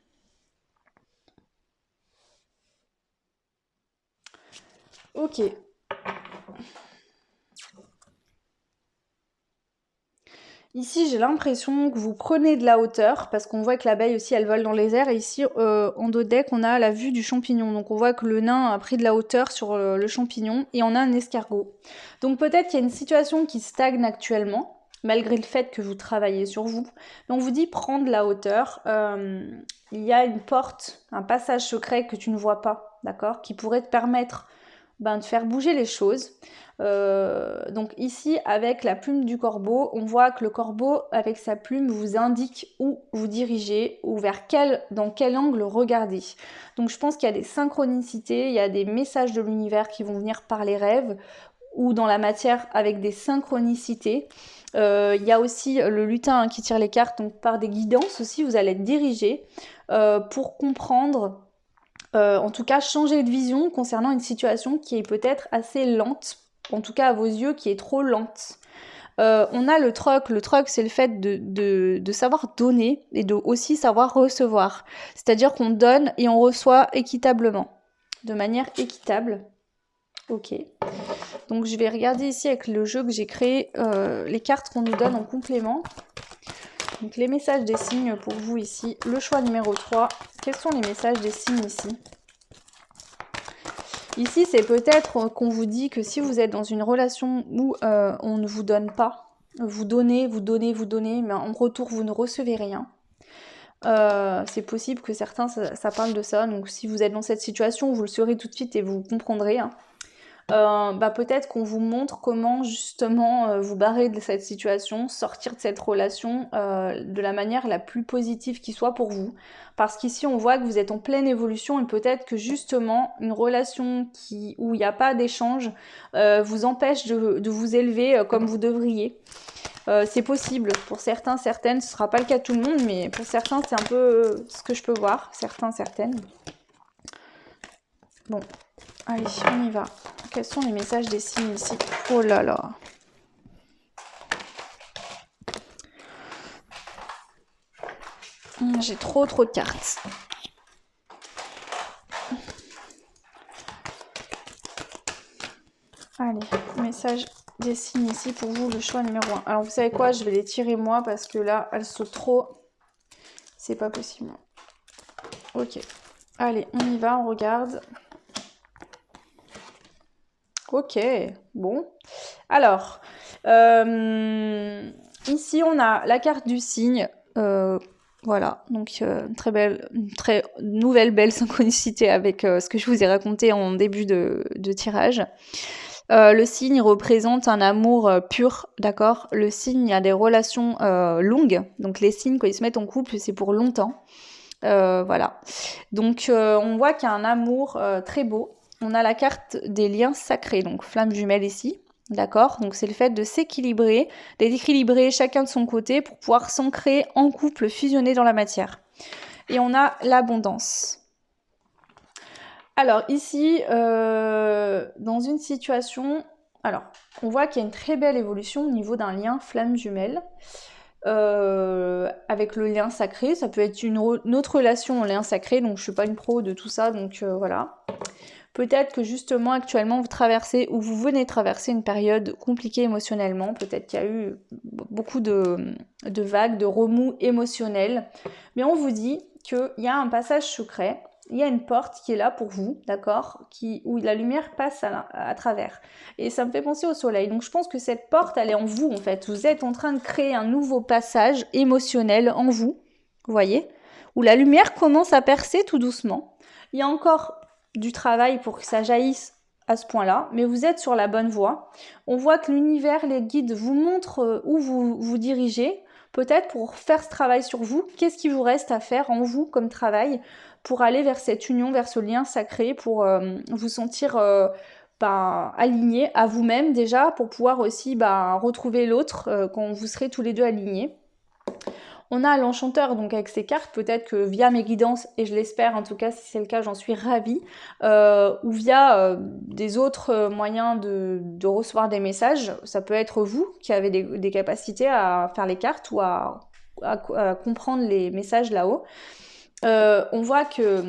Ok. Ici, j'ai l'impression que vous prenez de la hauteur, parce qu'on voit que l'abeille aussi, elle vole dans les airs. Et ici, en dos de deck, on a la vue du champignon. Donc on voit que le nain a pris de la hauteur sur le champignon. Et on a un escargot. Donc peut-être qu'il y a une situation qui stagne actuellement, malgré le fait que vous travaillez sur vous. Mais on vous dit prendre de la hauteur. Il y a une porte, un passage secret que tu ne vois pas, d'accord, qui pourrait te permettre de faire bouger les choses. Donc ici, avec la plume du corbeau, on voit que le corbeau, avec sa plume, vous indique où vous dirigez ou dans quel angle regarder. Donc je pense qu'il y a des synchronicités, il y a des messages de l'univers qui vont venir par les rêves ou dans la matière avec des synchronicités. Il y a aussi le lutin qui tire les cartes, donc par des guidances aussi, vous allez être dirigé pour comprendre, en tout cas changer de vision concernant une situation qui est peut-être assez lente, en tout cas à vos yeux qui est trop lente. On a le troc c'est le fait de savoir donner et de aussi savoir recevoir. C'est-à-dire qu'on donne et on reçoit équitablement, de manière équitable. Ok. Donc je vais regarder ici avec le jeu que j'ai créé, les cartes qu'on nous donne en complément. Donc les messages des signes pour vous ici. Le choix numéro 3. Quels sont les messages des signes ici? Ici, c'est peut-être qu'on vous dit que si vous êtes dans une relation où on ne vous donne pas, vous donnez, mais en retour, vous ne recevez rien. C'est possible que certains, ça parle de ça. Donc si vous êtes dans cette situation, vous le saurez tout de suite et vous comprendrez. Hein. Peut-être qu'on vous montre comment justement vous barrer de cette situation, sortir de cette relation de la manière la plus positive qui soit pour vous. Parce qu'ici on voit que vous êtes en pleine évolution et peut-être que justement une relation où il n'y a pas d'échange vous empêche de vous élever comme vous devriez. C'est possible, pour certains, certaines, ce ne sera pas le cas de tout le monde, mais pour certains c'est un peu ce que je peux voir, certains, certaines. Bon, allez, on y va. Quels sont les messages des signes ici? Oh là là. J'ai trop de cartes. Allez, message des signes ici pour vous, le choix numéro 1. Alors vous savez quoi, je vais les tirer moi parce que là, elles sautent trop. C'est pas possible. Ok. Allez, on y va, on regarde. Ok, bon. Alors, ici on a la carte du signe. Voilà, donc très nouvelle belle synchronicité avec ce que je vous ai raconté en début de tirage. Le signe représente un amour pur, d'accord? Le signe a des relations longues, donc les signes quand ils se mettent en couple, c'est pour longtemps. Voilà. Donc on voit qu'il y a un amour très beau. On a la carte des liens sacrés, donc flamme jumelle ici. D'accord? Donc c'est le fait de s'équilibrer, d'équilibrer chacun de son côté pour pouvoir s'ancrer en couple, fusionner dans la matière. Et on a l'abondance. Alors ici, dans une situation, alors on voit qu'il y a une très belle évolution au niveau d'un lien flamme jumelle. Avec le lien sacré, ça peut être une autre relation en lien sacré, donc je suis pas une pro de tout ça, donc voilà. Peut-être que justement actuellement vous traversez ou vous venez traverser une période compliquée émotionnellement, peut-être qu'il y a eu beaucoup de vagues, de remous émotionnels, mais on vous dit qu'il y a un passage secret, il y a une porte qui est là pour vous, d'accord, où la lumière passe à travers. Et ça me fait penser au soleil. Donc je pense que cette porte, elle est en vous en fait. Vous êtes en train de créer un nouveau passage émotionnel en vous, vous voyez, où la lumière commence à percer tout doucement. Il y a encore du travail pour que ça jaillisse à ce point-là, mais vous êtes sur la bonne voie. On voit que l'univers, les guides vous montrent où vous vous dirigez, peut-être pour faire ce travail sur vous. Qu'est-ce qui vous reste à faire en vous comme travail pour aller vers cette union, vers ce lien sacré, pour vous sentir aligné à vous-même déjà, pour pouvoir aussi retrouver l'autre quand vous serez tous les deux alignés. On a l'enchanteur, donc avec ses cartes, peut-être que via mes guidances, et je l'espère en tout cas, si c'est le cas, j'en suis ravie, ou via des autres moyens de recevoir des messages. Ça peut être vous qui avez des capacités à faire les cartes ou à comprendre les messages là-haut. On voit que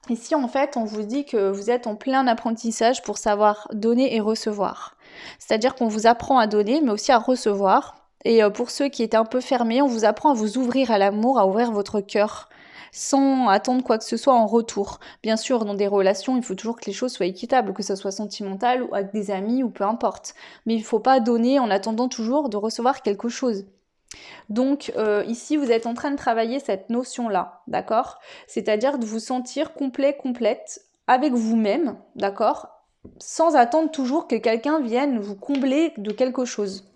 ici, en fait, on vous dit que vous êtes en plein apprentissage pour savoir donner et recevoir. C'est-à-dire qu'on vous apprend à donner, mais aussi à recevoir. Et pour ceux qui étaient un peu fermés, on vous apprend à vous ouvrir à l'amour, à ouvrir votre cœur, sans attendre quoi que ce soit en retour. Bien sûr, dans des relations, il faut toujours que les choses soient équitables, que ce soit sentimental ou avec des amis ou peu importe. Mais il ne faut pas donner en attendant toujours de recevoir quelque chose. Donc ici, vous êtes en train de travailler cette notion-là, d'accord? C'est-à-dire de vous sentir complet, complète avec vous-même, d'accord? Sans attendre toujours que quelqu'un vienne vous combler de quelque chose.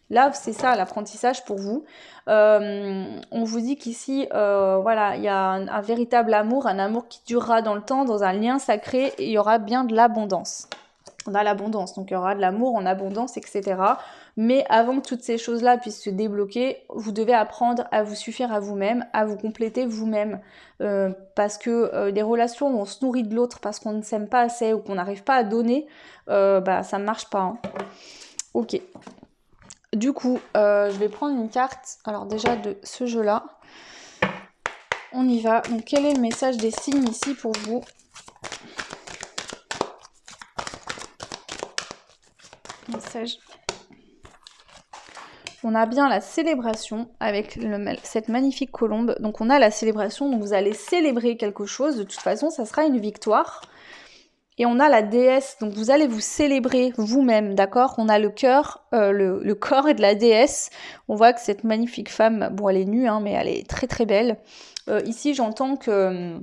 Là, c'est ça l'apprentissage pour vous. On vous dit qu'ici, voilà, il y a un véritable amour, un amour qui durera dans le temps, dans un lien sacré, et il y aura bien de l'abondance. On a l'abondance, donc il y aura de l'amour en abondance, etc. Mais avant que toutes ces choses-là puissent se débloquer, vous devez apprendre à vous suffire à vous-même, à vous compléter vous-même. Parce que des relations où on se nourrit de l'autre parce qu'on ne s'aime pas assez ou qu'on n'arrive pas à donner, ça ne marche pas. Hein. Ok. Du coup, je vais prendre une carte, alors déjà de ce jeu-là. On y va. Donc quel est le message des signes ici pour vous ? Message. On a bien la célébration avec cette magnifique colombe. Donc on a la célébration, donc vous allez célébrer quelque chose. De toute façon, ça sera une victoire. Et on a la déesse, donc vous allez vous célébrer vous-même, d'accord? On a le cœur, le corps de la déesse. On voit que cette magnifique femme, bon elle est nue, hein, mais elle est très très belle. Ici j'entends que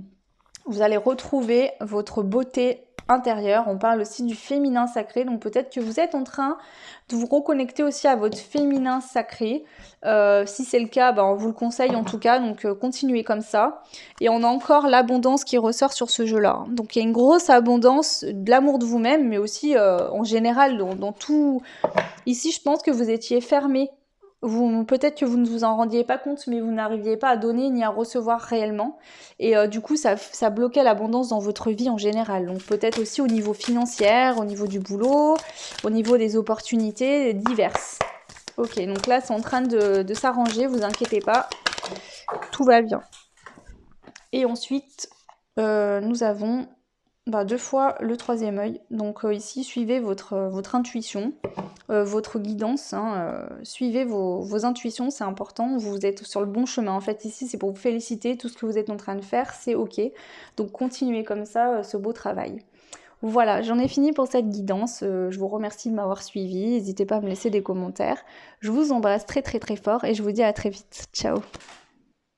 vous allez retrouver votre beauté intérieure. On parle aussi du féminin sacré, donc peut-être que vous êtes en train de vous reconnecter aussi à votre féminin sacré. Si c'est le cas, on vous le conseille en tout cas, donc continuez comme ça. Et on a encore l'abondance qui ressort sur ce jeu-là. Donc il y a une grosse abondance de l'amour de vous-même, mais aussi en général dans tout. Ici, je pense que vous étiez fermé. Peut-être que vous ne vous en rendiez pas compte, mais vous n'arriviez pas à donner ni à recevoir réellement. Et du coup, ça bloquait l'abondance dans votre vie en général. Donc peut-être aussi au niveau financier, au niveau du boulot, au niveau des opportunités diverses. Ok, donc là, c'est en train de s'arranger, vous inquiétez pas. Tout va bien. Et ensuite, nous avons 2 fois le 3e œil. Donc ici, suivez votre intuition. Votre guidance, hein, suivez vos intuitions, c'est important, vous êtes sur le bon chemin. En fait, ici, c'est pour vous féliciter, tout ce que vous êtes en train de faire, c'est ok. Donc, continuez comme ça, ce beau travail. Voilà, j'en ai fini pour cette guidance. Je vous remercie de m'avoir suivi. N'hésitez pas à me laisser des commentaires. Je vous embrasse très très très fort et je vous dis à très vite. Ciao!